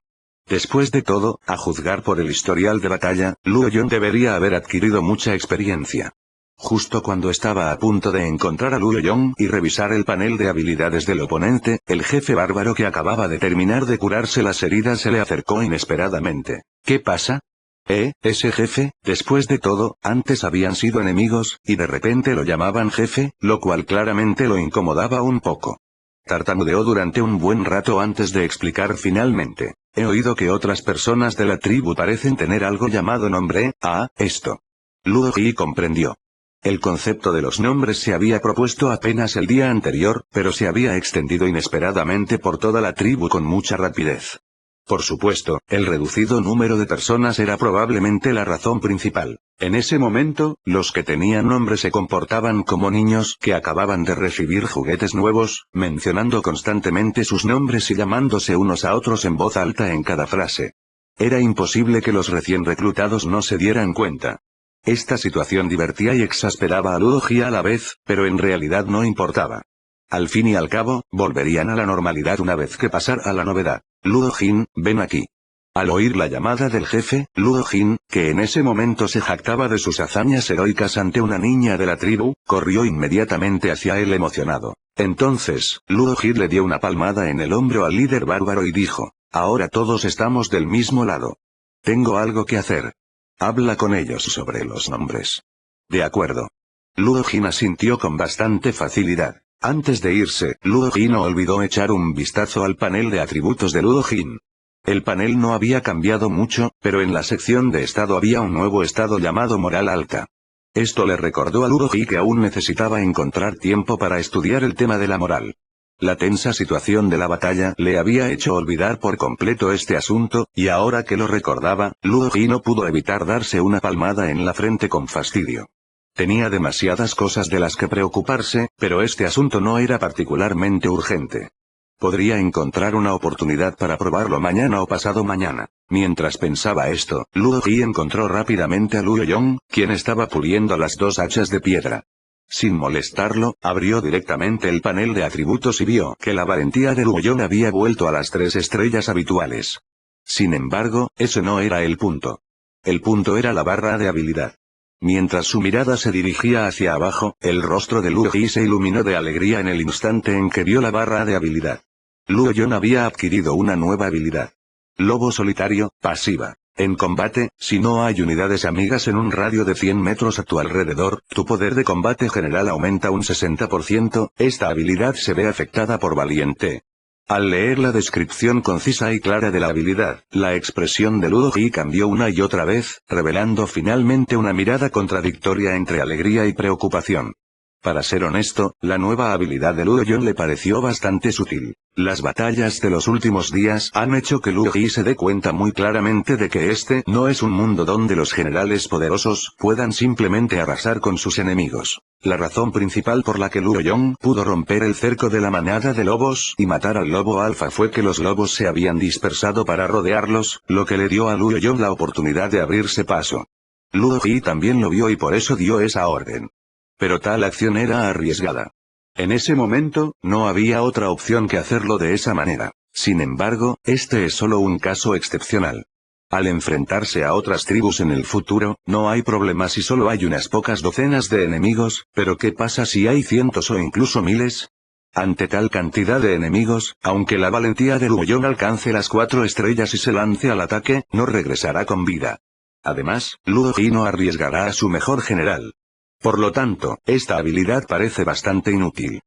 Después de todo, a juzgar por el historial de batalla, Luo Yong debería haber adquirido mucha experiencia. Justo cuando estaba a punto de encontrar a Luo Yong y revisar el panel de habilidades del oponente, el jefe bárbaro que acababa de terminar de curarse las heridas se le acercó inesperadamente. ¿Qué pasa? Ese jefe, después de todo, antes habían sido enemigos, y de repente lo llamaban jefe, lo cual claramente lo incomodaba un poco. Tartamudeó durante un buen rato antes de explicar finalmente. He oído que otras personas de la tribu parecen tener algo llamado nombre, esto. Ludo Ji comprendió. El concepto de los nombres se había propuesto apenas el día anterior, pero se había extendido inesperadamente por toda la tribu con mucha rapidez. Por supuesto, el reducido número de personas era probablemente la razón principal. En ese momento, los que tenían nombre se comportaban como niños que acababan de recibir juguetes nuevos, mencionando constantemente sus nombres y llamándose unos a otros en voz alta en cada frase. Era imposible que los recién reclutados no se dieran cuenta. Esta situación divertía y exasperaba a Ludo Ji a la vez, pero en realidad no importaba. Al fin y al cabo, volverían a la normalidad una vez que pasara la novedad. Ludo Jin, ven aquí. Al oír la llamada del jefe, Ludo Jin, que en ese momento se jactaba de sus hazañas heroicas ante una niña de la tribu, corrió inmediatamente hacia él emocionado. Entonces, Ludo Jin le dio una palmada en el hombro al líder bárbaro y dijo, ahora todos estamos del mismo lado. Tengo algo que hacer. Habla con ellos sobre los nombres. De acuerdo. Ludo Jin asintió con bastante facilidad. Antes de irse, Ludo Jin no olvidó echar un vistazo al panel de atributos de Ludo Jin. El panel no había cambiado mucho, pero en la sección de estado había un nuevo estado llamado moral alta. Esto le recordó a Ludo Jin que aún necesitaba encontrar tiempo para estudiar el tema de la moral. La tensa situación de la batalla le había hecho olvidar por completo este asunto, y ahora que lo recordaba, Ludo Jin no pudo evitar darse una palmada en la frente con fastidio. Tenía demasiadas cosas de las que preocuparse, pero este asunto no era particularmente urgente. Podría encontrar una oportunidad para probarlo mañana o pasado mañana. Mientras pensaba esto, Ludo Ji encontró rápidamente a Luo Yong, quien estaba puliendo las 2 hachas de piedra. Sin molestarlo, abrió directamente el panel de atributos y vio que la valentía de Luoyong había vuelto a las 3 estrellas habituales. Sin embargo, ese no era el punto. El punto era la barra de habilidad. Mientras su mirada se dirigía hacia abajo, el rostro de Luoji se iluminó de alegría en el instante en que vio la barra de habilidad. Luoyong había adquirido una nueva habilidad. Lobo solitario, pasiva. En combate, si no hay unidades amigas en un radio de 100 metros a tu alrededor, tu poder de combate general aumenta un 60%, esta habilidad se ve afectada por valiente. Al leer la descripción concisa y clara de la habilidad, la expresión de Luoji cambió una y otra vez, revelando finalmente una mirada contradictoria entre alegría y preocupación. Para ser honesto, la nueva habilidad de Luoyong le pareció bastante sutil. Las batallas de los últimos días han hecho que Luoji se dé cuenta muy claramente de que este no es un mundo donde los generales poderosos puedan simplemente arrasar con sus enemigos. La razón principal por la que Luoyong pudo romper el cerco de la manada de lobos y matar al lobo alfa fue que los lobos se habían dispersado para rodearlos, lo que le dio a Luoyong la oportunidad de abrirse paso. Luoji también lo vio y por eso dio esa orden. Pero tal acción era arriesgada. En ese momento, no había otra opción que hacerlo de esa manera. Sin embargo, este es solo un caso excepcional. Al enfrentarse a otras tribus en el futuro, no hay problema si solo hay unas pocas docenas de enemigos, pero ¿qué pasa si hay cientos o incluso miles? Ante tal cantidad de enemigos, aunque la valentía de Luoyong alcance las 4 estrellas y se lance al ataque, no regresará con vida. Además, Luoji no arriesgará a su mejor general. Por lo tanto, esta habilidad parece bastante inútil.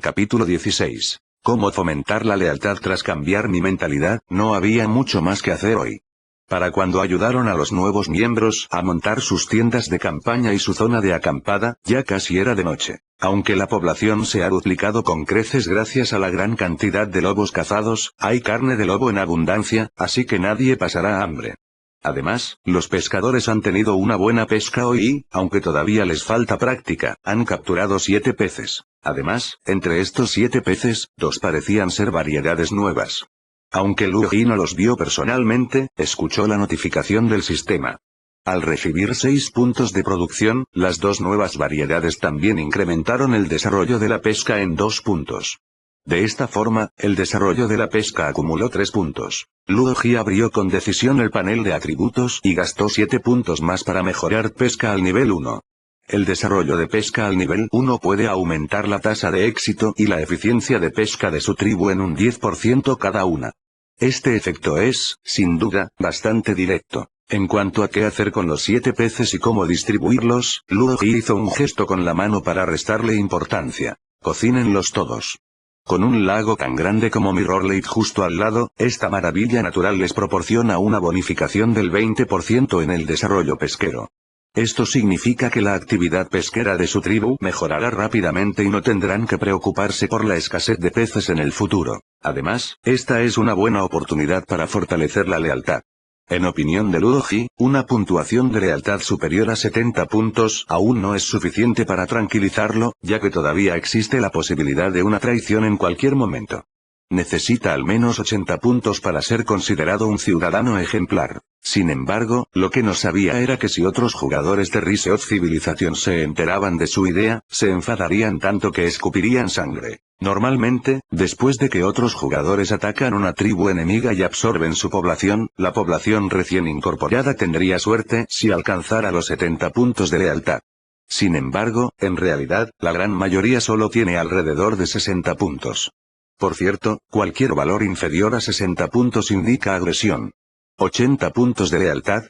Capítulo 16. ¿Cómo fomentar la lealtad tras cambiar mi mentalidad? No había mucho más que hacer hoy. Para cuando ayudaron a los nuevos miembros a montar sus tiendas de campaña y su zona de acampada, ya casi era de noche. Aunque la población se ha duplicado con creces gracias a la gran cantidad de lobos cazados, hay carne de lobo en abundancia, así que nadie pasará hambre. Además, los pescadores han tenido una buena pesca hoy y, aunque todavía les falta práctica, han capturado 7 peces. Además, entre estos 7 peces, 2 parecían ser variedades nuevas. Aunque Luoji no los vio personalmente, escuchó la notificación del sistema. Al recibir 6 puntos de producción, las 2 nuevas variedades también incrementaron el desarrollo de la pesca en 2 puntos. De esta forma, el desarrollo de la pesca acumuló 3 puntos. Luoji abrió con decisión el panel de atributos y gastó 7 puntos más para mejorar pesca al nivel 1. El desarrollo de pesca al nivel 1 puede aumentar la tasa de éxito y la eficiencia de pesca de su tribu en un 10% cada una. Este efecto es, sin duda, bastante directo. En cuanto a qué hacer con los 7 peces y cómo distribuirlos, Luoji hizo un gesto con la mano para restarle importancia. Cocínenlos todos. Con un lago tan grande como Mirror Lake justo al lado, esta maravilla natural les proporciona una bonificación del 20% en el desarrollo pesquero. Esto significa que la actividad pesquera de su tribu mejorará rápidamente y no tendrán que preocuparse por la escasez de peces en el futuro. Además, esta es una buena oportunidad para fortalecer la lealtad. En opinión de Luoji, una puntuación de lealtad superior a 70 puntos aún no es suficiente para tranquilizarlo, ya que todavía existe la posibilidad de una traición en cualquier momento. Necesita al menos 80 puntos para ser considerado un ciudadano ejemplar. Sin embargo, lo que no sabía era que si otros jugadores de Rise of Civilization se enteraban de su idea, se enfadarían tanto que escupirían sangre. Normalmente, después de que otros jugadores atacan una tribu enemiga y absorben su población, la población recién incorporada tendría suerte si alcanzara los 70 puntos de lealtad. Sin embargo, en realidad, la gran mayoría solo tiene alrededor de 60 puntos. Por cierto, cualquier valor inferior a 60 puntos indica agresión. 80 puntos de lealtad.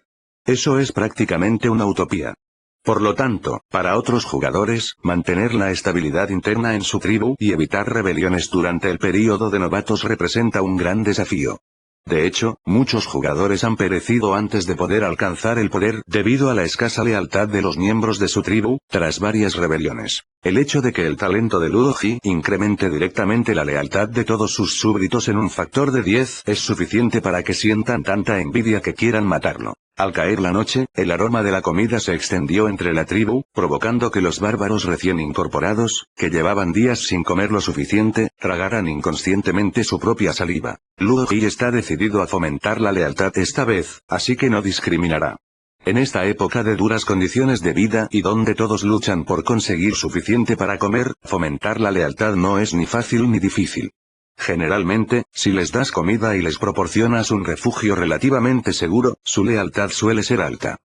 Eso es prácticamente una utopía. Por lo tanto, para otros jugadores, mantener la estabilidad interna en su tribu y evitar rebeliones durante el período de novatos representa un gran desafío. De hecho, muchos jugadores han perecido antes de poder alcanzar el poder debido a la escasa lealtad de los miembros de su tribu, tras varias rebeliones. El hecho de que el talento de Luoji incremente directamente la lealtad de todos sus súbditos en un factor de 10 es suficiente para que sientan tanta envidia que quieran matarlo. Al caer la noche, el aroma de la comida se extendió entre la tribu, provocando que los bárbaros recién incorporados, que llevaban días sin comer lo suficiente, tragaran inconscientemente su propia saliva. Luoji está decidido a fomentar la lealtad esta vez, así que no discriminará. En esta época de duras condiciones de vida y donde todos luchan por conseguir suficiente para comer, fomentar la lealtad no es ni fácil ni difícil. Generalmente, si les das comida y les proporcionas un refugio relativamente seguro, su lealtad suele ser alta.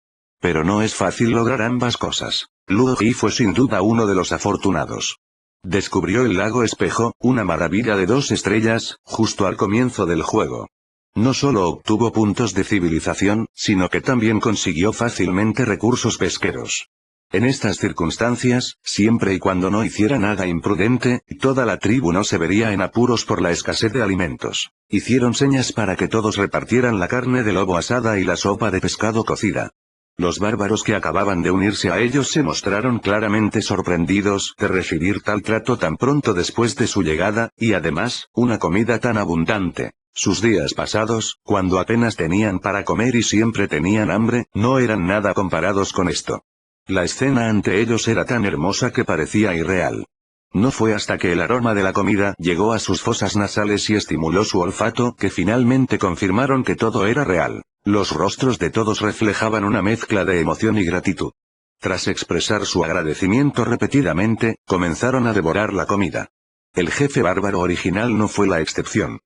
Pero no es fácil lograr ambas cosas. Luo Ji fue sin duda uno de los afortunados. Descubrió el lago espejo, una maravilla de 2 estrellas, justo al comienzo del juego. No solo obtuvo puntos de civilización, sino que también consiguió fácilmente recursos pesqueros. En estas circunstancias, siempre y cuando no hiciera nada imprudente, toda la tribu no se vería en apuros por la escasez de alimentos. Hicieron señas para que todos repartieran la carne de lobo asada y la sopa de pescado cocida. Los bárbaros que acababan de unirse a ellos se mostraron claramente sorprendidos de recibir tal trato tan pronto después de su llegada, y además, una comida tan abundante. Sus días pasados, cuando apenas tenían para comer y siempre tenían hambre, no eran nada comparados con esto. La escena ante ellos era tan hermosa que parecía irreal. No fue hasta que el aroma de la comida llegó a sus fosas nasales y estimuló su olfato que finalmente confirmaron que todo era real. Los rostros de todos reflejaban una mezcla de emoción y gratitud. Tras expresar su agradecimiento repetidamente, comenzaron a devorar la comida. El jefe bárbaro original no fue la excepción.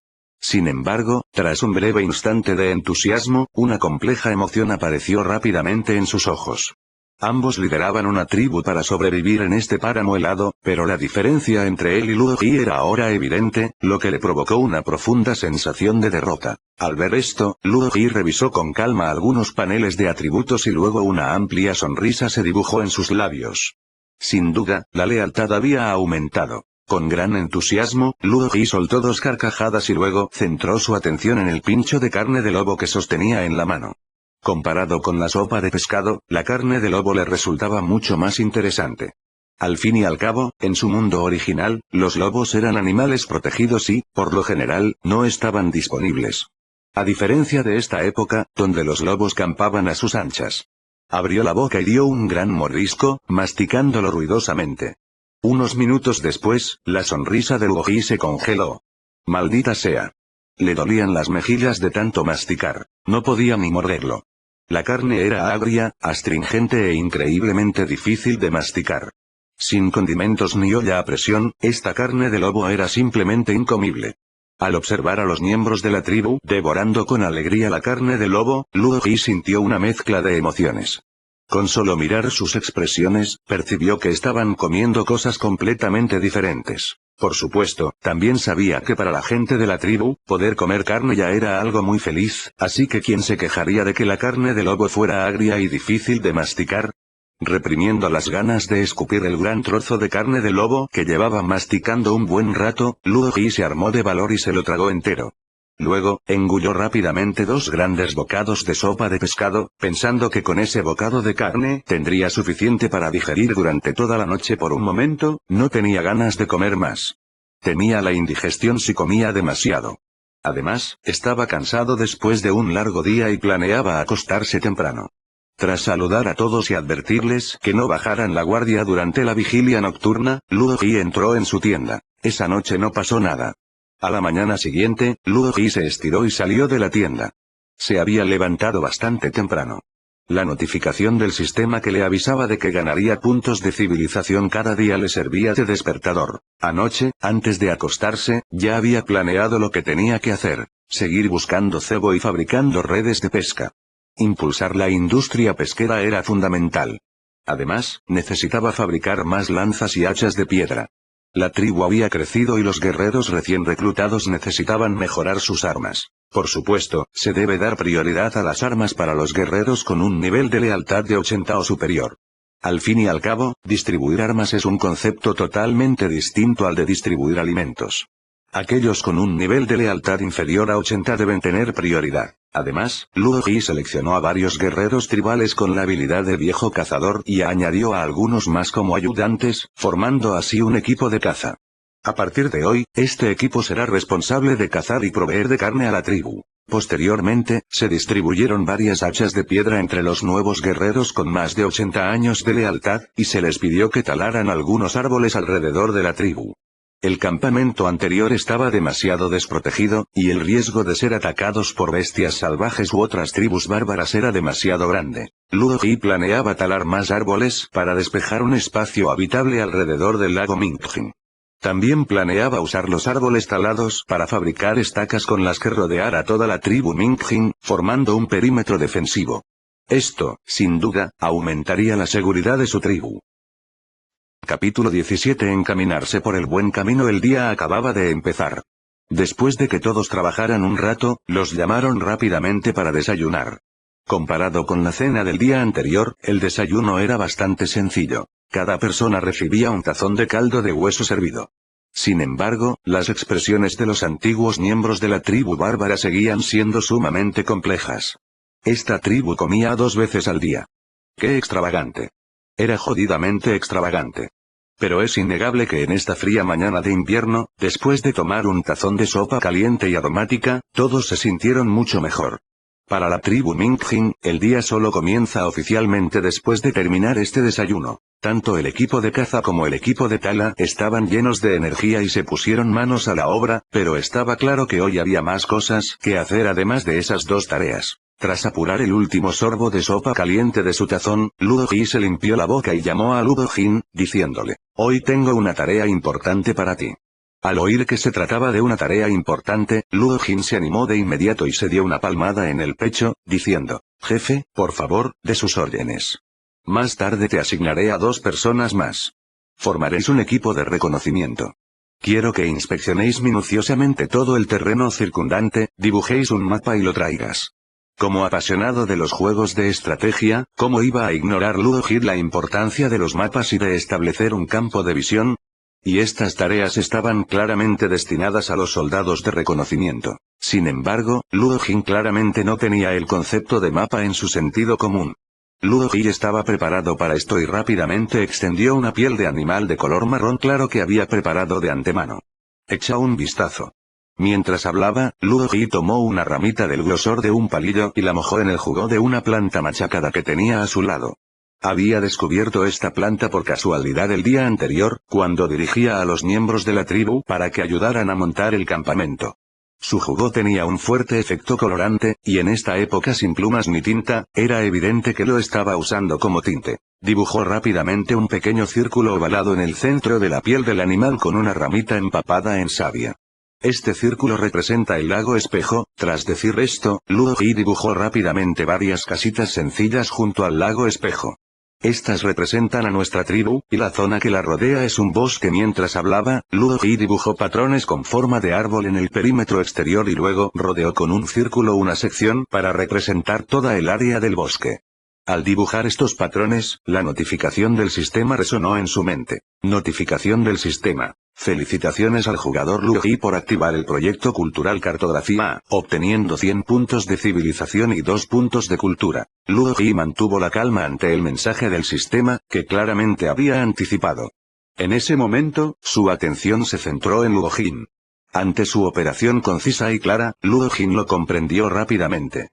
Sin embargo, tras un breve instante de entusiasmo, una compleja emoción apareció rápidamente en sus ojos. Ambos lideraban una tribu para sobrevivir en este páramo helado, pero la diferencia entre él y Luo Ji era ahora evidente, lo que le provocó una profunda sensación de derrota. Al ver esto, Luo Ji revisó con calma algunos paneles de atributos y luego una amplia sonrisa se dibujó en sus labios. Sin duda, la lealtad había aumentado. Con gran entusiasmo, Luo Ji soltó 2 carcajadas y luego centró su atención en el pincho de carne de lobo que sostenía en la mano. Comparado con la sopa de pescado, la carne de lobo le resultaba mucho más interesante. Al fin y al cabo, en su mundo original, los lobos eran animales protegidos y, por lo general, no estaban disponibles. A diferencia de esta época, donde los lobos campaban a sus anchas. Abrió la boca y dio un gran mordisco, masticándolo ruidosamente. Unos minutos después, la sonrisa de Luo Ji se congeló. Maldita sea. Le dolían las mejillas de tanto masticar. No podía ni morderlo. La carne era agria, astringente e increíblemente difícil de masticar. Sin condimentos ni olla a presión, esta carne de lobo era simplemente incomible. Al observar a los miembros de la tribu devorando con alegría la carne de lobo, Luo Ji sintió una mezcla de emociones. Con solo mirar sus expresiones, percibió que estaban comiendo cosas completamente diferentes. Por supuesto, también sabía que para la gente de la tribu, poder comer carne ya era algo muy feliz, así que ¿quién se quejaría de que la carne de lobo fuera agria y difícil de masticar? Reprimiendo las ganas de escupir el gran trozo de carne de lobo que llevaba masticando un buen rato, Luo Ji se armó de valor y se lo tragó entero. Luego, engulló rápidamente 2 grandes bocados de sopa de pescado, pensando que con ese bocado de carne tendría suficiente para digerir durante toda la noche. Por un momento, no tenía ganas de comer más. Temía la indigestión si comía demasiado. Además, estaba cansado después de un largo día y planeaba acostarse temprano. Tras saludar a todos y advertirles que no bajaran la guardia durante la vigilia nocturna, Luo Ji entró en su tienda. Esa noche no pasó nada. A la mañana siguiente, Luo Ji se estiró y salió de la tienda. Se había levantado bastante temprano. La notificación del sistema que le avisaba de que ganaría puntos de civilización cada día le servía de despertador. Anoche, antes de acostarse, ya había planeado lo que tenía que hacer: seguir buscando cebo y fabricando redes de pesca. Impulsar la industria pesquera era fundamental. Además, necesitaba fabricar más lanzas y hachas de piedra. La tribu había crecido y los guerreros recién reclutados necesitaban mejorar sus armas. Por supuesto, se debe dar prioridad a las armas para los guerreros con un nivel de lealtad de 80 o superior. Al fin y al cabo, distribuir armas es un concepto totalmente distinto al de distribuir alimentos. Aquellos con un nivel de lealtad inferior a 80 deben tener prioridad. Además, Luo Ji seleccionó a varios guerreros tribales con la habilidad de viejo cazador y añadió a algunos más como ayudantes, formando así un equipo de caza. A partir de hoy, este equipo será responsable de cazar y proveer de carne a la tribu. Posteriormente, se distribuyeron varias hachas de piedra entre los nuevos guerreros con más de 80 años de lealtad, y se les pidió que talaran algunos árboles alrededor de la tribu. El campamento anterior estaba demasiado desprotegido, y el riesgo de ser atacados por bestias salvajes u otras tribus bárbaras era demasiado grande. Ludo Ji planeaba talar más árboles para despejar un espacio habitable alrededor del lago Mingjin. También planeaba usar los árboles talados para fabricar estacas con las que rodear a toda la tribu Mingjin, formando un perímetro defensivo. Esto, sin duda, aumentaría la seguridad de su tribu. Capítulo 17. Encaminarse por el buen camino. El día acababa de empezar. Después de que todos trabajaran un rato, los llamaron rápidamente para desayunar. Comparado con la cena del día anterior, el desayuno era bastante sencillo. Cada persona recibía un tazón de caldo de hueso servido. Sin embargo, las expresiones de los antiguos miembros de la tribu bárbara seguían siendo sumamente complejas. Esta tribu comía 2 veces al día. ¡Qué extravagante! Era jodidamente extravagante. Pero es innegable que en esta fría mañana de invierno, después de tomar un tazón de sopa caliente y aromática, todos se sintieron mucho mejor. Para la tribu Mingjin, el día solo comienza oficialmente después de terminar este desayuno. Tanto el equipo de caza como el equipo de tala estaban llenos de energía y se pusieron manos a la obra, pero estaba claro que hoy había más cosas que hacer además de esas 2 tareas. Tras apurar el último sorbo de sopa caliente de su tazón, Ludo Ji se limpió la boca y llamó a Ludo Jin, diciéndole: «Hoy tengo una tarea importante para ti». Al oír que se trataba de una tarea importante, Ludo Jin se animó de inmediato y se dio una palmada en el pecho, diciendo: «Jefe, por favor, de sus órdenes. Más tarde te asignaré a 2 personas más. Formaréis un equipo de reconocimiento. Quiero que inspeccionéis minuciosamente todo el terreno circundante, dibujéis un mapa y lo traigas». Como apasionado de los juegos de estrategia, ¿cómo iba a ignorar Ludo Jin la importancia de los mapas y de establecer un campo de visión? Y estas tareas estaban claramente destinadas a los soldados de reconocimiento. Sin embargo, Ludo Jin claramente no tenía el concepto de mapa en su sentido común. Ludo Jin estaba preparado para esto y rápidamente extendió una piel de animal de color marrón claro que había preparado de antemano. Echa un vistazo. Mientras hablaba, Ludo Ji tomó una ramita del grosor de un palillo y la mojó en el jugo de una planta machacada que tenía a su lado. Había descubierto esta planta por casualidad el día anterior, cuando dirigía a los miembros de la tribu para que ayudaran a montar el campamento. Su jugo tenía un fuerte efecto colorante, y en esta época sin plumas ni tinta, era evidente que lo estaba usando como tinte. Dibujó rápidamente un pequeño círculo ovalado en el centro de la piel del animal con una ramita empapada en savia. Este círculo representa el lago espejo. Tras decir esto, Ludo Ji dibujó rápidamente varias casitas sencillas junto al lago espejo. Estas representan a nuestra tribu, y la zona que la rodea es un bosque. Mientras hablaba, Ludo Ji dibujó patrones con forma de árbol en el perímetro exterior y luego rodeó con un círculo una sección para representar toda el área del bosque. Al dibujar estos patrones, la notificación del sistema resonó en su mente. Notificación del sistema. Felicitaciones al jugador Ludo Ji por activar el proyecto Cultural Cartografía, obteniendo 100 puntos de civilización y 2 puntos de cultura. Ludo Ji mantuvo la calma ante el mensaje del sistema, que claramente había anticipado. En ese momento, su atención se centró en Ludo Jin. Ante su operación concisa y clara, Ludo Jin lo comprendió rápidamente.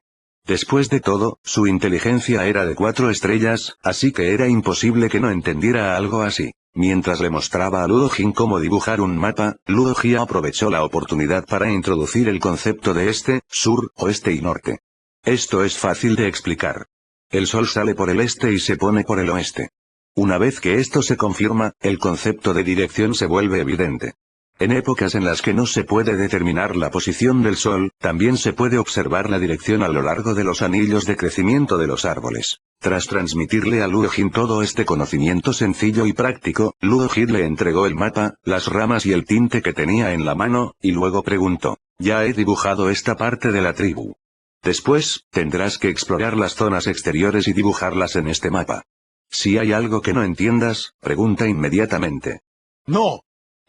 Después de todo, su inteligencia era de 4 estrellas, así que era imposible que no entendiera algo así. Mientras le mostraba a Ludo Jin cómo dibujar un mapa, Ludo Ji aprovechó la oportunidad para introducir el concepto de este, sur, oeste y norte. Esto es fácil de explicar. El sol sale por el este y se pone por el oeste. Una vez que esto se confirma, el concepto de dirección se vuelve evidente. En épocas en las que no se puede determinar la posición del sol, también se puede observar la dirección a lo largo de los anillos de crecimiento de los árboles. Tras transmitirle a Ludo Jin todo este conocimiento sencillo y práctico, Ludo Jin le entregó el mapa, las ramas y el tinte que tenía en la mano, y luego preguntó: «Ya he dibujado esta parte de la tribu. Después, tendrás que explorar las zonas exteriores y dibujarlas en este mapa. Si hay algo que no entiendas, pregunta inmediatamente». No.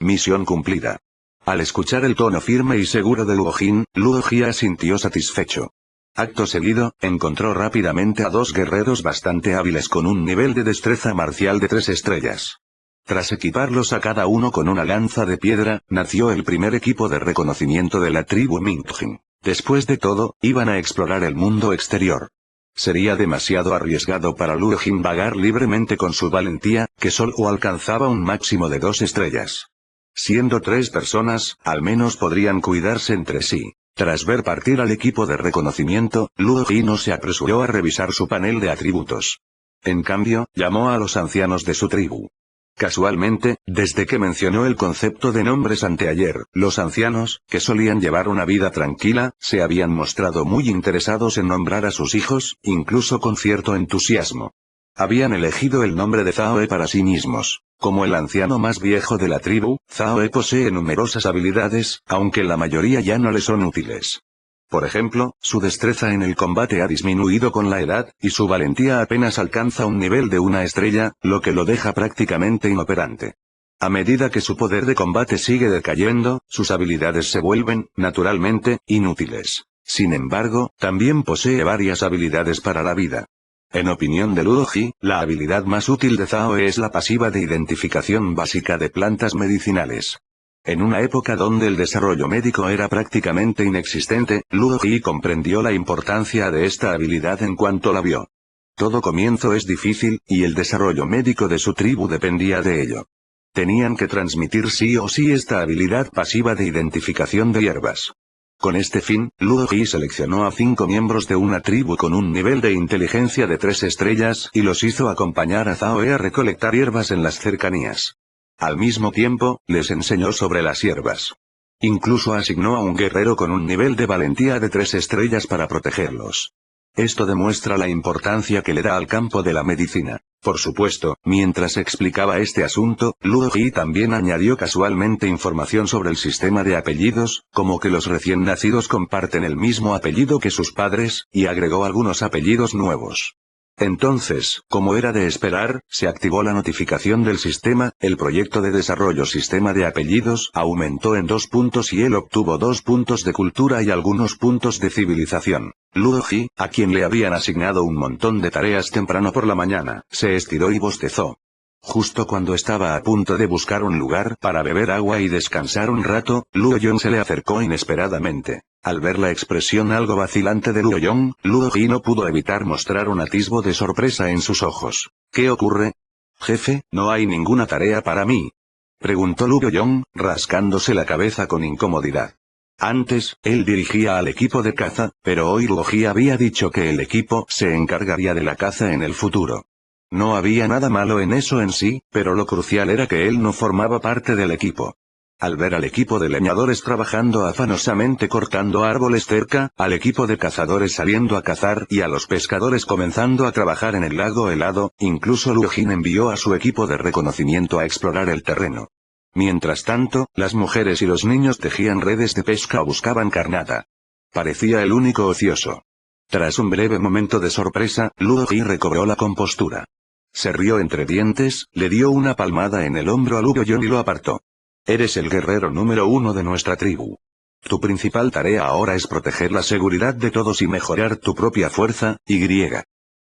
Misión cumplida. Al escuchar el tono firme y seguro de Ludo Ji asintió satisfecho. Acto seguido, encontró rápidamente a 2 guerreros bastante hábiles con un nivel de destreza marcial de 3 estrellas. Tras equiparlos a cada uno con una lanza de piedra, nació el primer equipo de reconocimiento de la tribu Mingjin. Después de todo, iban a explorar el mundo exterior. Sería demasiado arriesgado para Ludo Jin vagar libremente con su valentía, que solo alcanzaba un máximo de 2 estrellas. Siendo 3 personas, al menos podrían cuidarse entre sí. Tras ver partir al equipo de reconocimiento, Luo Ji no se apresuró a revisar su panel de atributos. En cambio, llamó a los ancianos de su tribu. Casualmente, desde que mencionó el concepto de nombres anteayer, los ancianos, que solían llevar una vida tranquila, se habían mostrado muy interesados en nombrar a sus hijos, incluso con cierto entusiasmo. Habían elegido el nombre de Zhao He para sí mismos. Como el anciano más viejo de la tribu, Zhao He posee numerosas habilidades, aunque la mayoría ya no le son útiles. Por ejemplo, su destreza en el combate ha disminuido con la edad, y su valentía apenas alcanza un nivel de una estrella, lo que lo deja prácticamente inoperante. A medida que su poder de combate sigue decayendo, sus habilidades se vuelven, naturalmente, inútiles. Sin embargo, también posee varias habilidades para la vida. En opinión de Luo Ji, la habilidad más útil de Zhao He es la pasiva de identificación básica de plantas medicinales. En una época donde el desarrollo médico era prácticamente inexistente, Luo Ji comprendió la importancia de esta habilidad en cuanto la vio. Todo comienzo es difícil, y el desarrollo médico de su tribu dependía de ello. Tenían que transmitir sí o sí esta habilidad pasiva de identificación de hierbas. Con este fin, Luo Ji seleccionó a 5 miembros de una tribu con un nivel de inteligencia de 3 estrellas y los hizo acompañar a Zhao He a recolectar hierbas en las cercanías. Al mismo tiempo, les enseñó sobre las hierbas. Incluso asignó a un guerrero con un nivel de valentía de 3 estrellas para protegerlos. Esto demuestra la importancia que le da al campo de la medicina. Por supuesto, mientras explicaba este asunto, Luo Ji también añadió casualmente información sobre el sistema de apellidos, como que los recién nacidos comparten el mismo apellido que sus padres, y agregó algunos apellidos nuevos. Entonces, como era de esperar, se activó la notificación del sistema, el proyecto de desarrollo sistema de apellidos aumentó en 2 puntos y él obtuvo 2 puntos de cultura y algunos puntos de civilización. Luo Ji, a quien le habían asignado un montón de tareas temprano por la mañana, se estiró y bostezó. Justo cuando estaba a punto de buscar un lugar para beber agua y descansar un rato, Luo Yong se le acercó inesperadamente. Al ver la expresión algo vacilante de Luo Yong, Luo Ji no pudo evitar mostrar un atisbo de sorpresa en sus ojos. ¿Qué ocurre? Jefe, no hay ninguna tarea para mí. Preguntó Luo Yong, rascándose la cabeza con incomodidad. Antes, él dirigía al equipo de caza, pero hoy Luo Ji había dicho que el equipo se encargaría de la caza en el futuro. No había nada malo en eso en sí, pero lo crucial era que él no formaba parte del equipo. Al ver al equipo de leñadores trabajando afanosamente cortando árboles cerca, al equipo de cazadores saliendo a cazar y a los pescadores comenzando a trabajar en el lago helado, incluso Luo Ji envió a su equipo de reconocimiento a explorar el terreno. Mientras tanto, las mujeres y los niños tejían redes de pesca o buscaban carnada. Parecía el único ocioso. Tras un breve momento de sorpresa, Luo Ji recobró la compostura. Se rió entre dientes, le dio una palmada en el hombro a Luo Yong y lo apartó. Eres el guerrero número 1 de nuestra tribu. Tu principal tarea ahora es proteger la seguridad de todos y mejorar tu propia fuerza, y.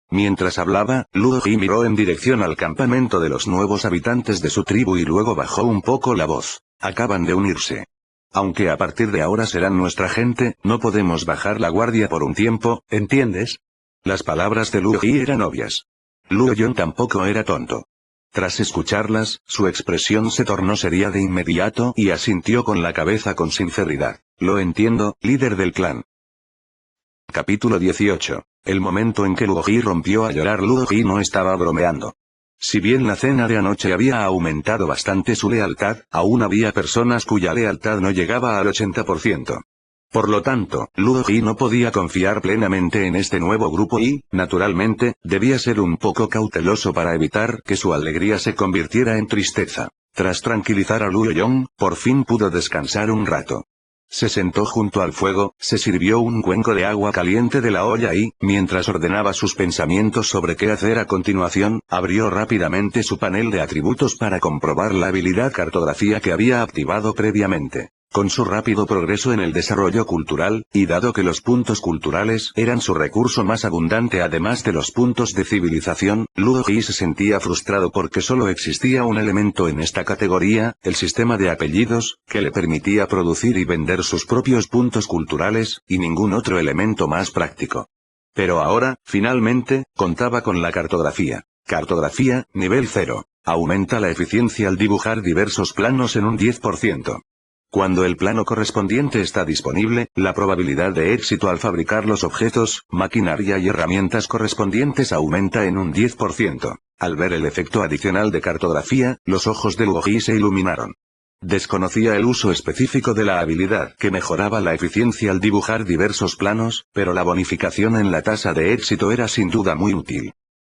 Mientras hablaba, Luo Ji miró en dirección al campamento de los nuevos habitantes de su tribu y luego bajó un poco la voz. Acaban de unirse. Aunque a partir de ahora serán nuestra gente, no podemos bajar la guardia por un tiempo, ¿entiendes? Las palabras de Luo Ji eran obvias. Luo Yong tampoco era tonto. Tras escucharlas, su expresión se tornó seria de inmediato y asintió con la cabeza con sinceridad. Lo entiendo, líder del clan. Capítulo 18. El momento en que Luo Ji rompió a llorar. Luo Ji no estaba bromeando. Si bien la cena de anoche había aumentado bastante su lealtad, aún había personas cuya lealtad no llegaba al 80%. Por lo tanto, Luo Ji no podía confiar plenamente en este nuevo grupo y, naturalmente, debía ser un poco cauteloso para evitar que su alegría se convirtiera en tristeza. Tras tranquilizar a Luo Yong, por fin pudo descansar un rato. Se sentó junto al fuego, se sirvió un cuenco de agua caliente de la olla y, mientras ordenaba sus pensamientos sobre qué hacer a continuación, abrió rápidamente su panel de atributos para comprobar la habilidad cartografía que había activado previamente. Con su rápido progreso en el desarrollo cultural, y dado que los puntos culturales eran su recurso más abundante además de los puntos de civilización, Luo Ji se sentía frustrado porque solo existía un elemento en esta categoría, el sistema de apellidos, que le permitía producir y vender sus propios puntos culturales, y ningún otro elemento más práctico. Pero ahora, finalmente, contaba con la cartografía. Cartografía, nivel 0. Aumenta la eficiencia al dibujar diversos planos en un 10%. Cuando el plano correspondiente está disponible, la probabilidad de éxito al fabricar los objetos, maquinaria y herramientas correspondientes aumenta en un 10%. Al ver el efecto adicional de cartografía, los ojos de Luoji se iluminaron. Desconocía el uso específico de la habilidad que mejoraba la eficiencia al dibujar diversos planos, pero la bonificación en la tasa de éxito era sin duda muy útil.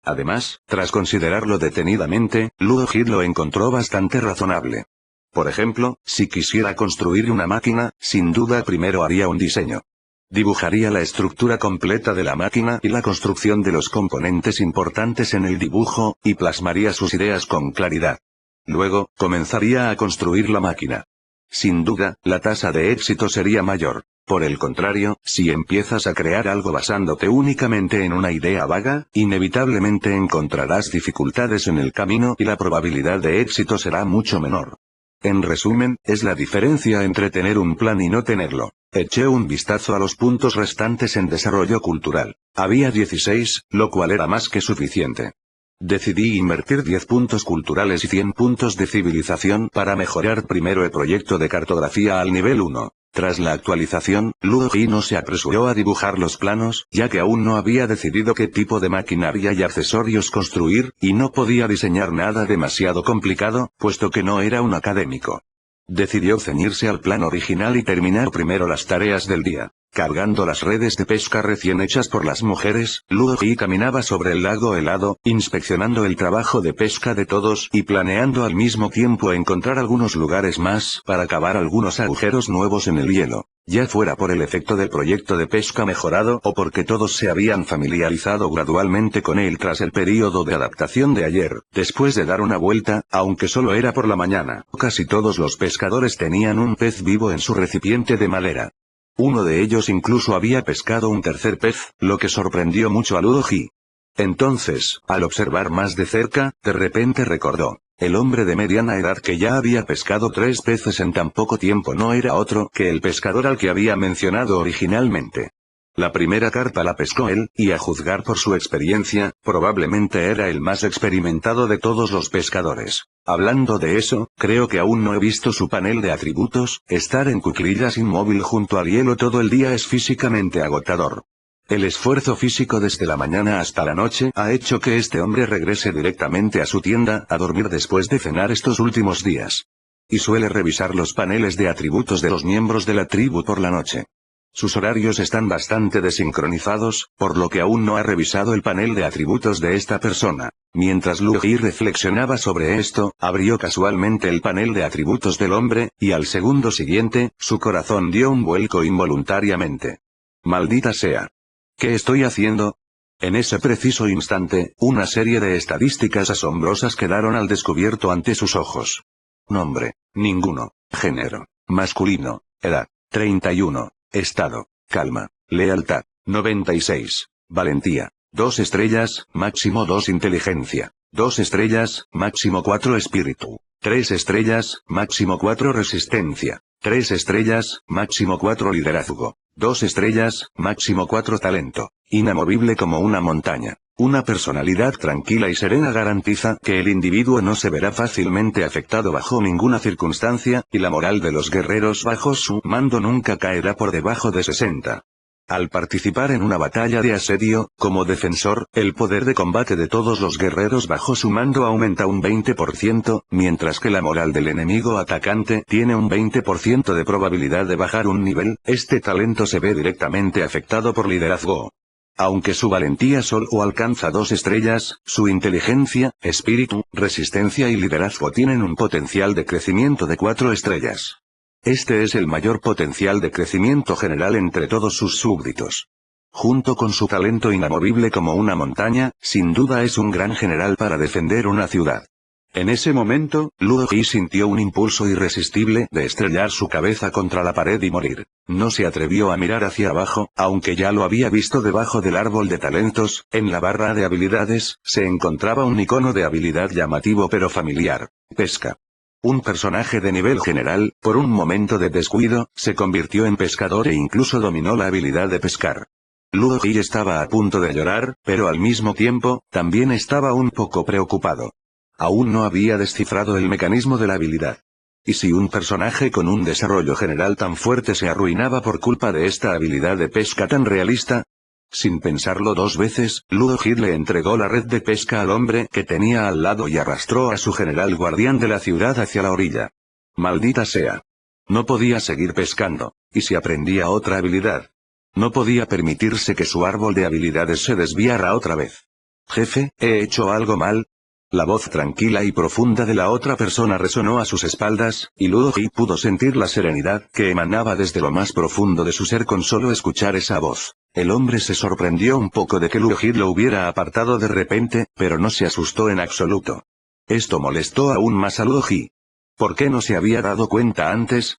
Además, tras considerarlo detenidamente, Luoji lo encontró bastante razonable. Por ejemplo, si quisiera construir una máquina, sin duda primero haría un diseño. Dibujaría la estructura completa de la máquina y la construcción de los componentes importantes en el dibujo, y plasmaría sus ideas con claridad. Luego, comenzaría a construir la máquina. Sin duda, la tasa de éxito sería mayor. Por el contrario, si empiezas a crear algo basándote únicamente en una idea vaga, inevitablemente encontrarás dificultades en el camino y la probabilidad de éxito será mucho menor. En resumen, es la diferencia entre tener un plan y no tenerlo. Eché un vistazo a los puntos restantes en desarrollo cultural. Había 16, lo cual era más que suficiente. Decidí invertir 10 puntos culturales y 100 puntos de civilización para mejorar primero el proyecto de cartografía al nivel 1. Tras la actualización, Luoji no se apresuró a dibujar los planos, ya que aún no había decidido qué tipo de maquinaria y accesorios construir, y no podía diseñar nada demasiado complicado, puesto que no era un académico. Decidió ceñirse al plan original y terminar primero las tareas del día. Cargando las redes de pesca recién hechas por las mujeres, Luoji caminaba sobre el lago helado, inspeccionando el trabajo de pesca de todos y planeando al mismo tiempo encontrar algunos lugares más para cavar algunos agujeros nuevos en el hielo. Ya fuera por el efecto del proyecto de pesca mejorado o porque todos se habían familiarizado gradualmente con él tras el período de adaptación de ayer, después de dar una vuelta, aunque solo era por la mañana, casi todos los pescadores tenían un pez vivo en su recipiente de madera. Uno de ellos incluso había pescado un tercer pez, lo que sorprendió mucho a Luoji. Entonces, al observar más de cerca, de repente recordó. El hombre de mediana edad que ya había pescado 3 peces en tan poco tiempo no era otro que el pescador al que había mencionado originalmente. La primera carpa la pescó él, y a juzgar por su experiencia, probablemente era el más experimentado de todos los pescadores. Hablando de eso, creo que aún no he visto su panel de atributos. Estar en cuclillas inmóvil junto al hielo todo el día es físicamente agotador. El esfuerzo físico desde la mañana hasta la noche ha hecho que este hombre regrese directamente a su tienda a dormir después de cenar estos últimos días. Y suele revisar los paneles de atributos de los miembros de la tribu por la noche. Sus horarios están bastante desincronizados, por lo que aún no ha revisado el panel de atributos de esta persona. Mientras Luoji reflexionaba sobre esto, abrió casualmente el panel de atributos del hombre, y al segundo siguiente, su corazón dio un vuelco involuntariamente. ¡Maldita sea! ¿Qué estoy haciendo? En ese preciso instante, una serie de estadísticas asombrosas quedaron al descubierto ante sus ojos. Nombre: ninguno. Género: masculino. Edad: 31. Estado: calma. Lealtad: 96. Valentía: 2 estrellas, máximo 2 inteligencia. 2 estrellas, máximo 4 espíritu. 3 estrellas, máximo 4 resistencia. 3 estrellas, máximo 4 liderazgo. 2 estrellas, máximo 4 talento. Inamovible como una montaña. Una personalidad tranquila y serena garantiza que el individuo no se verá fácilmente afectado bajo ninguna circunstancia, y la moral de los guerreros bajo su mando nunca caerá por debajo de 60. Al participar en una batalla de asedio, como defensor, el poder de combate de todos los guerreros bajo su mando aumenta un 20%, mientras que la moral del enemigo atacante tiene un 20% de probabilidad de bajar un nivel. Este talento se ve directamente afectado por liderazgo. Aunque su valentía solo alcanza 2 estrellas, su inteligencia, espíritu, resistencia y liderazgo tienen un potencial de crecimiento de 4 estrellas. Este es el mayor potencial de crecimiento general entre todos sus súbditos. Junto con su talento inamovible como una montaña, sin duda es un gran general para defender una ciudad. En ese momento, Luoji sintió un impulso irresistible de estrellar su cabeza contra la pared y morir. No se atrevió a mirar hacia abajo, aunque ya lo había visto debajo del árbol de talentos. En la barra de habilidades, se encontraba un icono de habilidad llamativo pero familiar: pesca. Un personaje de nivel general, por un momento de descuido, se convirtió en pescador e incluso dominó la habilidad de pescar. Ludo Ji estaba a punto de llorar, pero al mismo tiempo, también estaba un poco preocupado. Aún no había descifrado el mecanismo de la habilidad. ¿Y si un personaje con un desarrollo general tan fuerte se arruinaba por culpa de esta habilidad de pesca tan realista? Sin pensarlo dos veces, Ludo Ji le entregó la red de pesca al hombre que tenía al lado y arrastró a su general guardián de la ciudad hacia la orilla. Maldita sea. No podía seguir pescando, y si aprendía otra habilidad. No podía permitirse que su árbol de habilidades se desviara otra vez. Jefe, ¿he hecho algo mal? La voz tranquila y profunda de la otra persona resonó a sus espaldas, y Ludo Ji pudo sentir la serenidad que emanaba desde lo más profundo de su ser con solo escuchar esa voz. El hombre se sorprendió un poco de que Ludo Ji lo hubiera apartado de repente, pero no se asustó en absoluto. Esto molestó aún más a Ludo Ji. ¿Por qué no se había dado cuenta antes?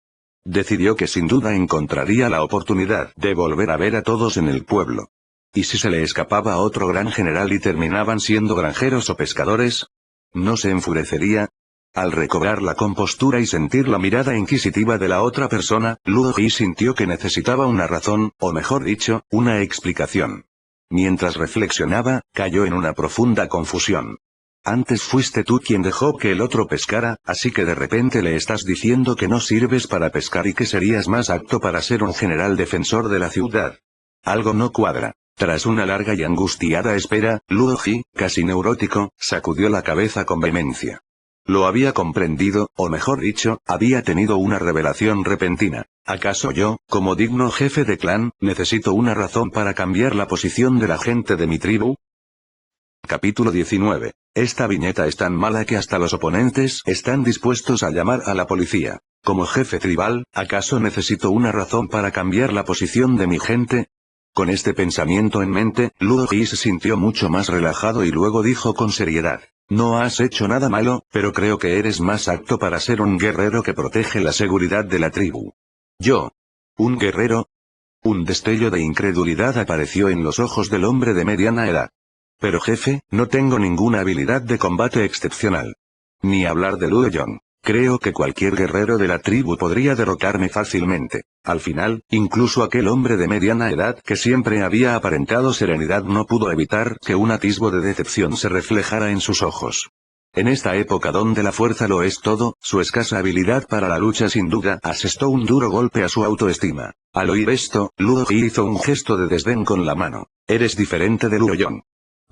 Decidió que sin duda encontraría la oportunidad de volver a ver a todos en el pueblo. ¿Y si se le escapaba a otro gran general y terminaban siendo granjeros o pescadores? ¿No se enfurecería? Al recobrar la compostura y sentir la mirada inquisitiva de la otra persona, Ludo Ji sintió que necesitaba una razón, o mejor dicho, una explicación. Mientras reflexionaba, cayó en una profunda confusión. Antes fuiste tú quien dejó que el otro pescara, así que de repente le estás diciendo que no sirves para pescar y que serías más apto para ser un general defensor de la ciudad. Algo no cuadra. Tras una larga y angustiada espera, Ludo Ji, casi neurótico, sacudió la cabeza con vehemencia. Lo había comprendido, o mejor dicho, había tenido una revelación repentina. ¿Acaso yo, como digno jefe de clan, necesito una razón para cambiar la posición de la gente de mi tribu? Capítulo 19. Esta viñeta es tan mala que hasta los oponentes están dispuestos a llamar a la policía. Como jefe tribal, ¿acaso necesito una razón para cambiar la posición de mi gente? Con este pensamiento en mente, Ludo Ji se sintió mucho más relajado y luego dijo con seriedad. No has hecho nada malo, pero creo que eres más apto para ser un guerrero que protege la seguridad de la tribu. ¿Yo? ¿Un guerrero? Un destello de incredulidad apareció en los ojos del hombre de mediana edad. Pero jefe, no tengo ninguna habilidad de combate excepcional. Ni hablar de Luo Yong. Creo que cualquier guerrero de la tribu podría derrotarme fácilmente. Al final, incluso aquel hombre de mediana edad que siempre había aparentado serenidad no pudo evitar que un atisbo de decepción se reflejara en sus ojos. En esta época donde la fuerza lo es todo, su escasa habilidad para la lucha sin duda asestó un duro golpe a su autoestima. Al oír esto, Ludo Ji hizo un gesto de desdén con la mano. Eres diferente de Luo Yong.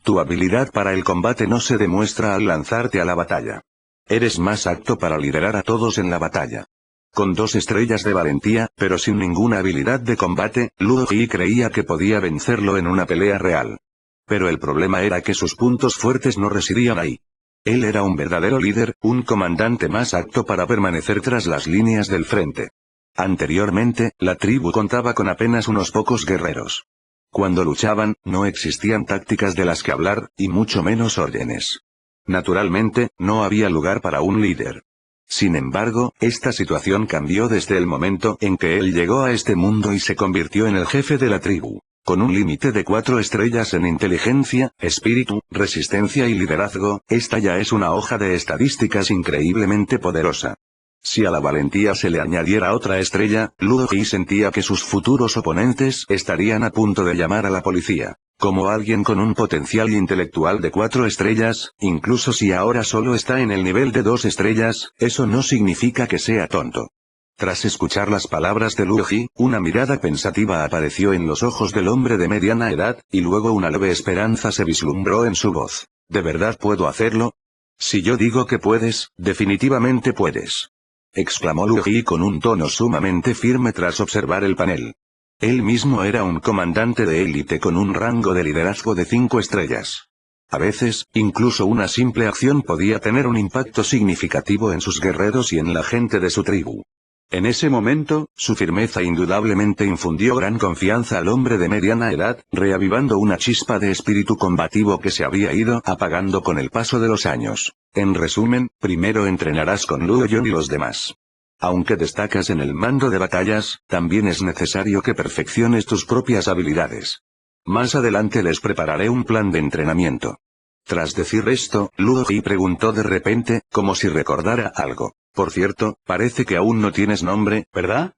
Tu habilidad para el combate no se demuestra al lanzarte a la batalla. Eres más apto para liderar a todos en la batalla. Con 2 estrellas de valentía, pero sin ninguna habilidad de combate, Ludo Ji creía que podía vencerlo en una pelea real. Pero el problema era que sus puntos fuertes no residían ahí. Él era un verdadero líder, un comandante más apto para permanecer tras las líneas del frente. Anteriormente, la tribu contaba con apenas unos pocos guerreros. Cuando luchaban, no existían tácticas de las que hablar, y mucho menos órdenes. Naturalmente, no había lugar para un líder. Sin embargo, esta situación cambió desde el momento en que él llegó a este mundo y se convirtió en el jefe de la tribu. Con un límite de 4 estrellas en inteligencia, espíritu, resistencia y liderazgo, esta ya es una hoja de estadísticas increíblemente poderosa. Si a la valentía se le añadiera otra estrella, Ludo Ji sentía que sus futuros oponentes estarían a punto de llamar a la policía. Como alguien con un potencial intelectual de 4 estrellas, incluso si ahora solo está en el nivel de 2 estrellas, eso no significa que sea tonto. Tras escuchar las palabras de Ludo Ji, una mirada pensativa apareció en los ojos del hombre de mediana edad, y luego una leve esperanza se vislumbró en su voz. ¿De verdad puedo hacerlo? Si yo digo que puedes, definitivamente puedes. Exclamó Ludo Ji con un tono sumamente firme tras observar el panel. Él mismo era un comandante de élite con un rango de liderazgo de 5 estrellas. A veces, incluso una simple acción podía tener un impacto significativo en sus guerreros y en la gente de su tribu. En ese momento, su firmeza indudablemente infundió gran confianza al hombre de mediana edad, reavivando una chispa de espíritu combativo que se había ido apagando con el paso de los años. En resumen, primero entrenarás con Luo Yong y los demás. Aunque destacas en el mando de batallas, también es necesario que perfecciones tus propias habilidades. Más adelante les prepararé un plan de entrenamiento. Tras decir esto, Ludo Ji preguntó de repente, como si recordara algo. Por cierto, parece que aún no tienes nombre, ¿verdad?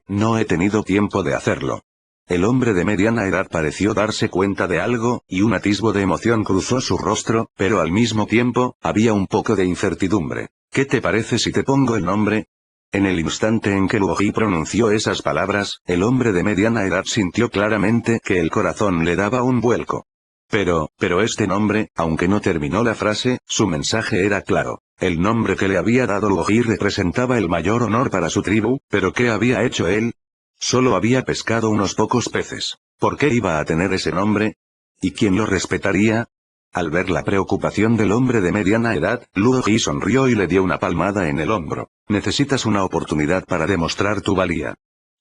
No he tenido tiempo de hacerlo. El hombre de mediana edad pareció darse cuenta de algo, y un atisbo de emoción cruzó su rostro, pero al mismo tiempo, había un poco de incertidumbre. ¿Qué te parece si te pongo el nombre? En el instante en que Luo Ji pronunció esas palabras, el hombre de mediana edad sintió claramente que el corazón le daba un vuelco. Pero este nombre, aunque no terminó la frase, su mensaje era claro. El nombre que le había dado Luo Ji representaba el mayor honor para su tribu, pero ¿qué había hecho él? Solo había pescado unos pocos peces. ¿Por qué iba a tener ese nombre? ¿Y quién lo respetaría? Al ver la preocupación del hombre de mediana edad, Luo Ji sonrió y le dio una palmada en el hombro. Necesitas una oportunidad para demostrar tu valía.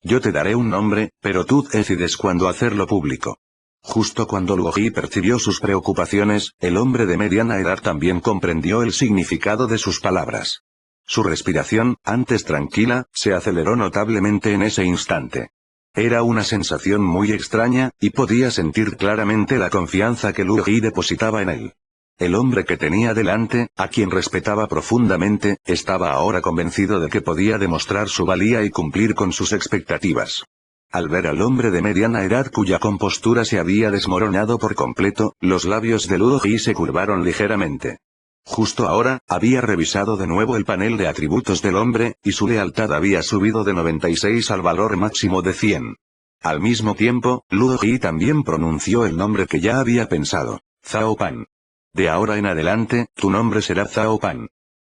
Yo te daré un nombre, pero tú decides cuándo hacerlo público. Justo cuando Luo Ji percibió sus preocupaciones, el hombre de mediana edad también comprendió el significado de sus palabras. Su respiración, antes tranquila, se aceleró notablemente en ese instante. Era una sensación muy extraña, y podía sentir claramente la confianza que Luo Ji depositaba en él. El hombre que tenía delante, a quien respetaba profundamente, estaba ahora convencido de que podía demostrar su valía y cumplir con sus expectativas. Al ver al hombre de mediana edad cuya compostura se había desmoronado por completo, los labios de Luo Ji se curvaron ligeramente. Justo ahora, había revisado de nuevo el panel de atributos del hombre, y su lealtad había subido de 96 al valor máximo de 100. Al mismo tiempo, Luo Ji también pronunció el nombre que ya había pensado, Zhao Pan. De ahora en adelante, tu nombre será Zhao Pan.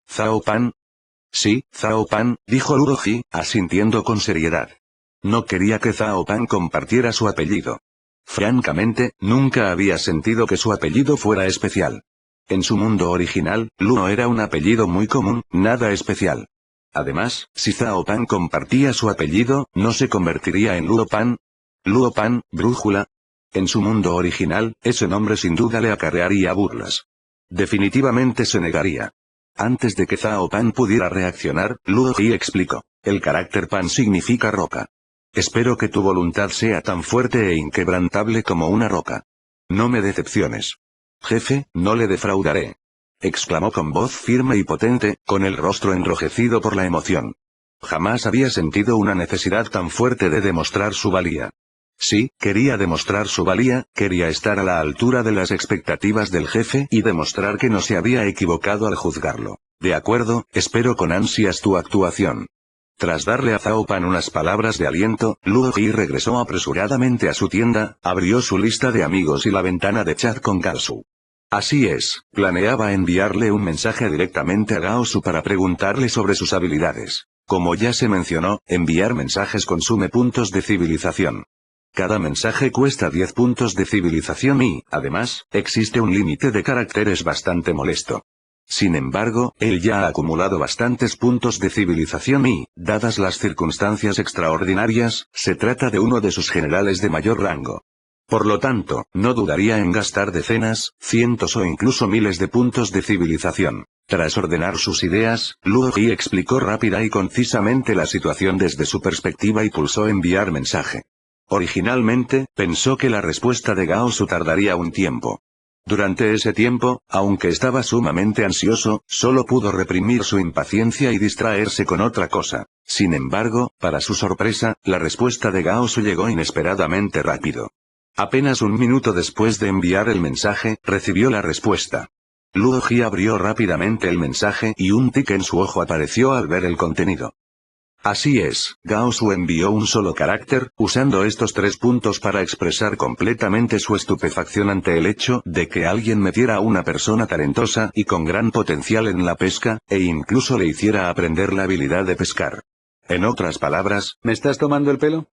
¿Zhao Pan? Sí, Zhao Pan, dijo Luo Ji, asintiendo con seriedad. No quería que Zhao Pan compartiera su apellido. Francamente, nunca había sentido que su apellido fuera especial. En su mundo original, Luo era un apellido muy común, nada especial. Además, si Zhao Pan compartía su apellido, ¿no se convertiría en Luo Pan? Luo Pan, brújula. En su mundo original, ese nombre sin duda le acarrearía burlas. Definitivamente se negaría. Antes de que Zhao Pan pudiera reaccionar, Luo Ji explicó. El carácter Pan significa roca. Espero que tu voluntad sea tan fuerte e inquebrantable como una roca. No me decepciones. Jefe, no le defraudaré. Exclamó con voz firme y potente, con el rostro enrojecido por la emoción. Jamás había sentido una necesidad tan fuerte de demostrar su valía. Sí, quería demostrar su valía, quería estar a la altura de las expectativas del jefe y demostrar que no se había equivocado al juzgarlo. De acuerdo, espero con ansias tu actuación. Tras darle a Zhao Pan unas palabras de aliento, Luo Ji regresó apresuradamente a su tienda, abrió su lista de amigos y la ventana de chat con Gao Su. Así es, planeaba enviarle un mensaje directamente a Gao Su para preguntarle sobre sus habilidades. Como ya se mencionó, enviar mensajes consume puntos de civilización. Cada mensaje cuesta 10 puntos de civilización y, además, existe un límite de caracteres bastante molesto. Sin embargo, él ya ha acumulado bastantes puntos de civilización y, dadas las circunstancias extraordinarias, se trata de uno de sus generales de mayor rango. Por lo tanto, no dudaría en gastar decenas, cientos o incluso miles de puntos de civilización. Tras ordenar sus ideas, Luo Ji explicó rápida y concisamente la situación desde su perspectiva y pulsó enviar mensaje. Originalmente, pensó que la respuesta de Gao Su tardaría un tiempo. Durante ese tiempo, aunque estaba sumamente ansioso, solo pudo reprimir su impaciencia y distraerse con otra cosa. Sin embargo, para su sorpresa, la respuesta de Gao Su llegó inesperadamente rápido. Apenas un minuto después de enviar el mensaje, recibió la respuesta. Luo Ji abrió rápidamente el mensaje y un tic en su ojo apareció al ver el contenido. Así es, Gao Su envió un solo carácter, usando estos 3 puntos para expresar completamente su estupefacción ante el hecho de que alguien metiera a una persona talentosa y con gran potencial en la pesca, e incluso le hiciera aprender la habilidad de pescar. En otras palabras, ¿me estás tomando el pelo?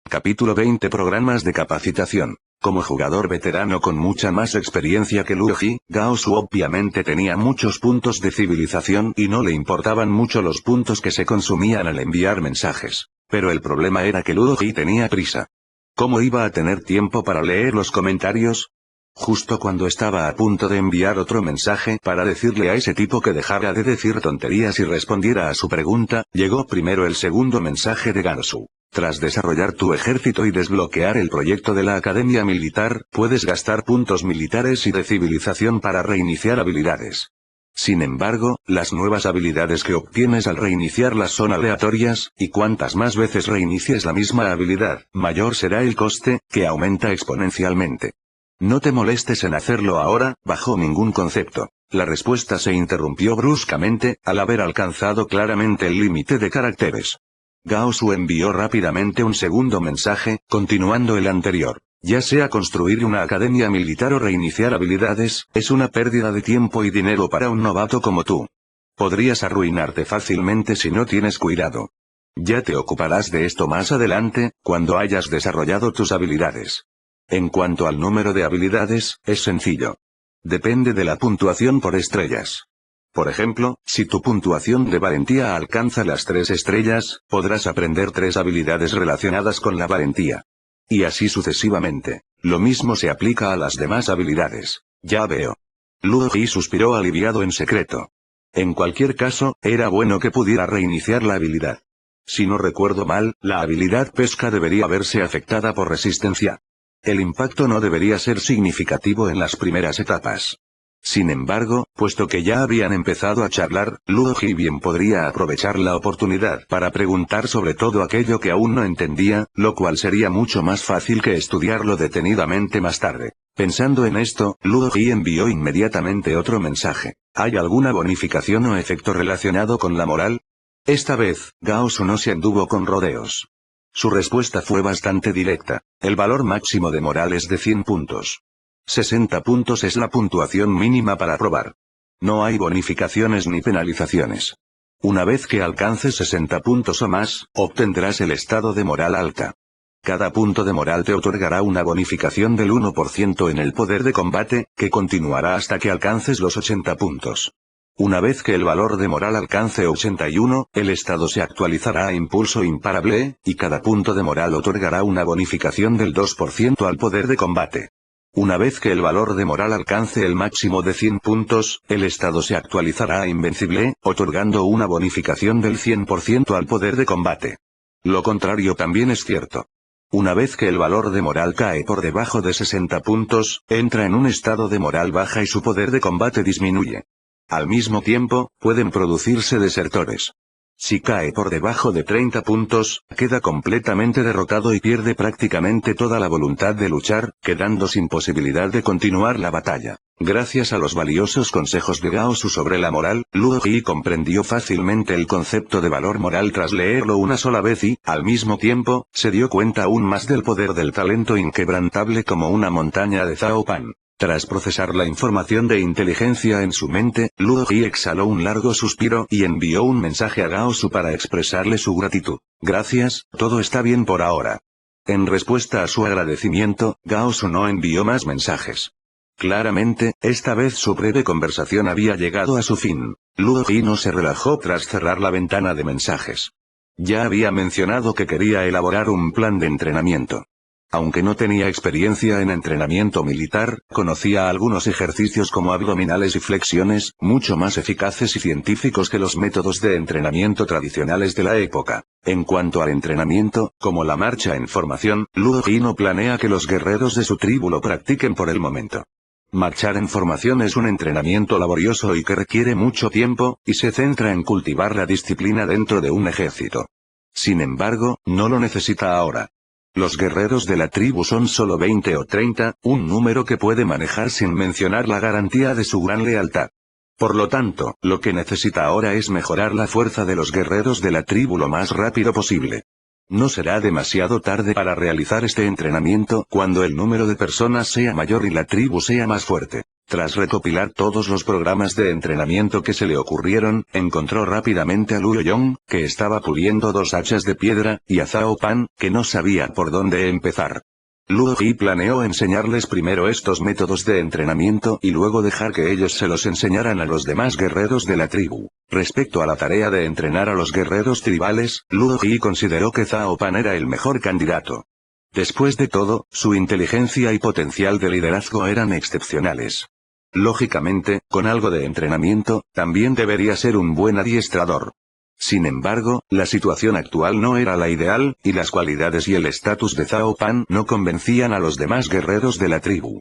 Capítulo 20 Programas de capacitación. Como jugador veterano con mucha más experiencia que Luo Ji, Gao Su obviamente tenía muchos puntos de civilización y no le importaban mucho los puntos que se consumían al enviar mensajes. Pero el problema era que Luo Ji tenía prisa. ¿Cómo iba a tener tiempo para leer los comentarios? Justo cuando estaba a punto de enviar otro mensaje para decirle a ese tipo que dejara de decir tonterías y respondiera a su pregunta, llegó primero el segundo mensaje de Gao Su. Tras desarrollar tu ejército y desbloquear el proyecto de la Academia Militar, puedes gastar puntos militares y de civilización para reiniciar habilidades. Sin embargo, las nuevas habilidades que obtienes al reiniciarlas son aleatorias, y cuantas más veces reinicies la misma habilidad, mayor será el coste, que aumenta exponencialmente. No te molestes en hacerlo ahora, bajo ningún concepto. La respuesta se interrumpió bruscamente, al haber alcanzado claramente el límite de caracteres. Gao Su envió rápidamente un segundo mensaje, continuando el anterior. Ya sea construir una academia militar o reiniciar habilidades, es una pérdida de tiempo y dinero para un novato como tú. Podrías arruinarte fácilmente si no tienes cuidado. Ya te ocuparás de esto más adelante, cuando hayas desarrollado tus habilidades. En cuanto al número de habilidades, es sencillo. Depende de la puntuación por estrellas. Por ejemplo, si tu puntuación de valentía alcanza las 3 estrellas, podrás aprender 3 habilidades relacionadas con la valentía. Y así sucesivamente. Lo mismo se aplica a las demás habilidades. Ya veo. Luo Ji suspiró aliviado en secreto. En cualquier caso, era bueno que pudiera reiniciar la habilidad. Si no recuerdo mal, la habilidad pesca debería verse afectada por resistencia. El impacto no debería ser significativo en las primeras etapas. Sin embargo, puesto que ya habían empezado a charlar, Luo Ji bien podría aprovechar la oportunidad para preguntar sobre todo aquello que aún no entendía, lo cual sería mucho más fácil que estudiarlo detenidamente más tarde. Pensando en esto, Luo Ji envió inmediatamente otro mensaje. ¿Hay alguna bonificación o efecto relacionado con la moral? Esta vez, Gao Su no se anduvo con rodeos. Su respuesta fue bastante directa. El valor máximo de moral es de 100 puntos. 60 puntos es la puntuación mínima para aprobar. No hay bonificaciones ni penalizaciones. Una vez que alcances 60 puntos o más, obtendrás el estado de moral alta. Cada punto de moral te otorgará una bonificación del 1% en el poder de combate, que continuará hasta que alcances los 80 puntos. Una vez que el valor de moral alcance 81, el estado se actualizará a impulso imparable, y cada punto de moral otorgará una bonificación del 2% al poder de combate. Una vez que el valor de moral alcance el máximo de 100 puntos, el estado se actualizará a invencible, otorgando una bonificación del 100% al poder de combate. Lo contrario también es cierto. Una vez que el valor de moral cae por debajo de 60 puntos, entra en un estado de moral baja y su poder de combate disminuye. Al mismo tiempo, pueden producirse desertores. Si cae por debajo de 30 puntos, queda completamente derrotado y pierde prácticamente toda la voluntad de luchar, quedando sin posibilidad de continuar la batalla. Gracias a los valiosos consejos de Gao Su sobre la moral, Luo Ji comprendió fácilmente el concepto de valor moral tras leerlo una sola vez y, al mismo tiempo, se dio cuenta aún más del poder del talento inquebrantable como una montaña de Zhao Pan. Tras procesar la información de inteligencia en su mente, Luo Ji exhaló un largo suspiro y envió un mensaje a Gao Su para expresarle su gratitud. Gracias, todo está bien por ahora. En respuesta a su agradecimiento, Gao Su no envió más mensajes. Claramente, esta vez su breve conversación había llegado a su fin. Luo Ji no se relajó tras cerrar la ventana de mensajes. Ya había mencionado que quería elaborar un plan de entrenamiento. Aunque no tenía experiencia en entrenamiento militar, conocía algunos ejercicios como abdominales y flexiones, mucho más eficaces y científicos que los métodos de entrenamiento tradicionales de la época. En cuanto al entrenamiento, como la marcha en formación, Luo Ji no planea que los guerreros de su tribu lo practiquen por el momento. Marchar en formación es un entrenamiento laborioso y que requiere mucho tiempo, y se centra en cultivar la disciplina dentro de un ejército. Sin embargo, no lo necesita ahora. Los guerreros de la tribu son solo 20 o 30, un número que puede manejar sin mencionar la garantía de su gran lealtad. Por lo tanto, lo que necesita ahora es mejorar la fuerza de los guerreros de la tribu lo más rápido posible. No será demasiado tarde para realizar este entrenamiento cuando el número de personas sea mayor y la tribu sea más fuerte. Tras recopilar todos los programas de entrenamiento que se le ocurrieron, encontró rápidamente a Luo Yong, que estaba puliendo 2 hachas de piedra, y a Zhao Pan, que no sabía por dónde empezar. Luo Ji planeó enseñarles primero estos métodos de entrenamiento y luego dejar que ellos se los enseñaran a los demás guerreros de la tribu. Respecto a la tarea de entrenar a los guerreros tribales, Luo Ji consideró que Zhao Pan era el mejor candidato. Después de todo, su inteligencia y potencial de liderazgo eran excepcionales. Lógicamente, con algo de entrenamiento, también debería ser un buen adiestrador. Sin embargo, la situación actual no era la ideal, y las cualidades y el estatus de Zhao Pan no convencían a los demás guerreros de la tribu.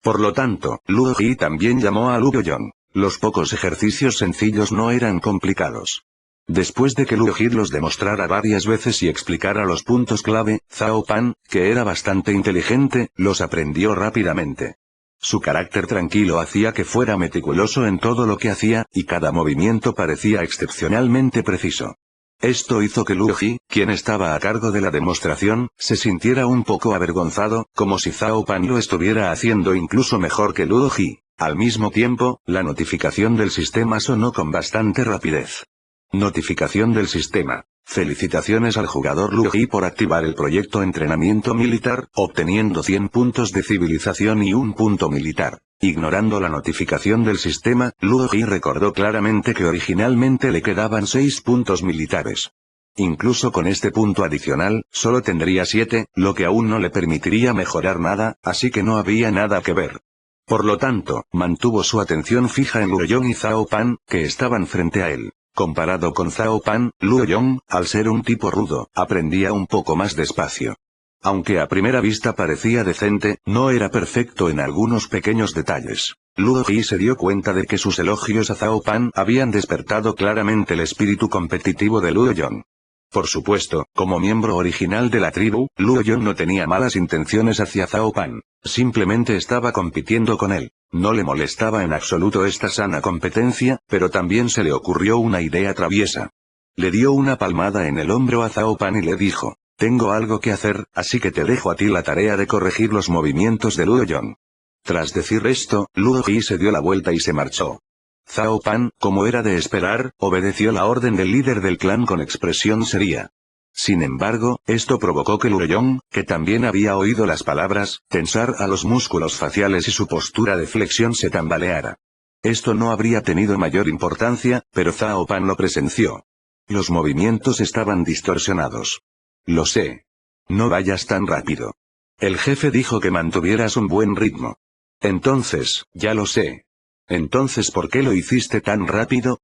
Por lo tanto, Luo Ji también llamó a Luo Yong. Los pocos ejercicios sencillos no eran complicados. Después de que Luo Ji los demostrara varias veces y explicara los puntos clave, Zhao Pan, que era bastante inteligente, los aprendió rápidamente. Su carácter tranquilo hacía que fuera meticuloso en todo lo que hacía, y cada movimiento parecía excepcionalmente preciso. Esto hizo que Luo Ji, quien estaba a cargo de la demostración, se sintiera un poco avergonzado, como si Zhao Pan lo estuviera haciendo incluso mejor que Luo Ji. Al mismo tiempo, la notificación del sistema sonó con bastante rapidez. Notificación del sistema. Felicitaciones al jugador Luo Ji por activar el proyecto entrenamiento militar, obteniendo 100 puntos de civilización y 1 punto militar. Ignorando la notificación del sistema, Luo Ji recordó claramente que originalmente le quedaban 6 puntos militares. Incluso con este punto adicional, solo tendría 7, lo que aún no le permitiría mejorar nada, así que no había nada que ver. Por lo tanto, mantuvo su atención fija en Luo Yong y Zhao Pan, que estaban frente a él. Comparado con Zhao Pan, Luo Yong, al ser un tipo rudo, aprendía un poco más despacio. Aunque a primera vista parecía decente, no era perfecto en algunos pequeños detalles. Luo Ji se dio cuenta de que sus elogios a Zhao Pan habían despertado claramente el espíritu competitivo de Luo Yong. Por supuesto, como miembro original de la tribu, Luo Yong no tenía malas intenciones hacia Zhao Pan. Simplemente estaba compitiendo con él. No le molestaba en absoluto esta sana competencia, pero también se le ocurrió una idea traviesa. Le dio una palmada en el hombro a Zhao Pan y le dijo: tengo algo que hacer, así que te dejo a ti la tarea de corregir los movimientos de Luo Yong. Tras decir esto, Luo Ji se dio la vuelta y se marchó. Zhao Pan, como era de esperar, obedeció la orden del líder del clan con expresión seria. Sin embargo, esto provocó que Luo Yong, que también había oído las palabras, tensara los músculos faciales y su postura de flexión se tambaleara. Esto no habría tenido mayor importancia, pero Zhao Pan lo presenció. Los movimientos estaban distorsionados. Lo sé. No vayas tan rápido. El jefe dijo que mantuvieras un buen ritmo. Entonces, ya lo sé. Entonces, ¿por qué lo hiciste tan rápido?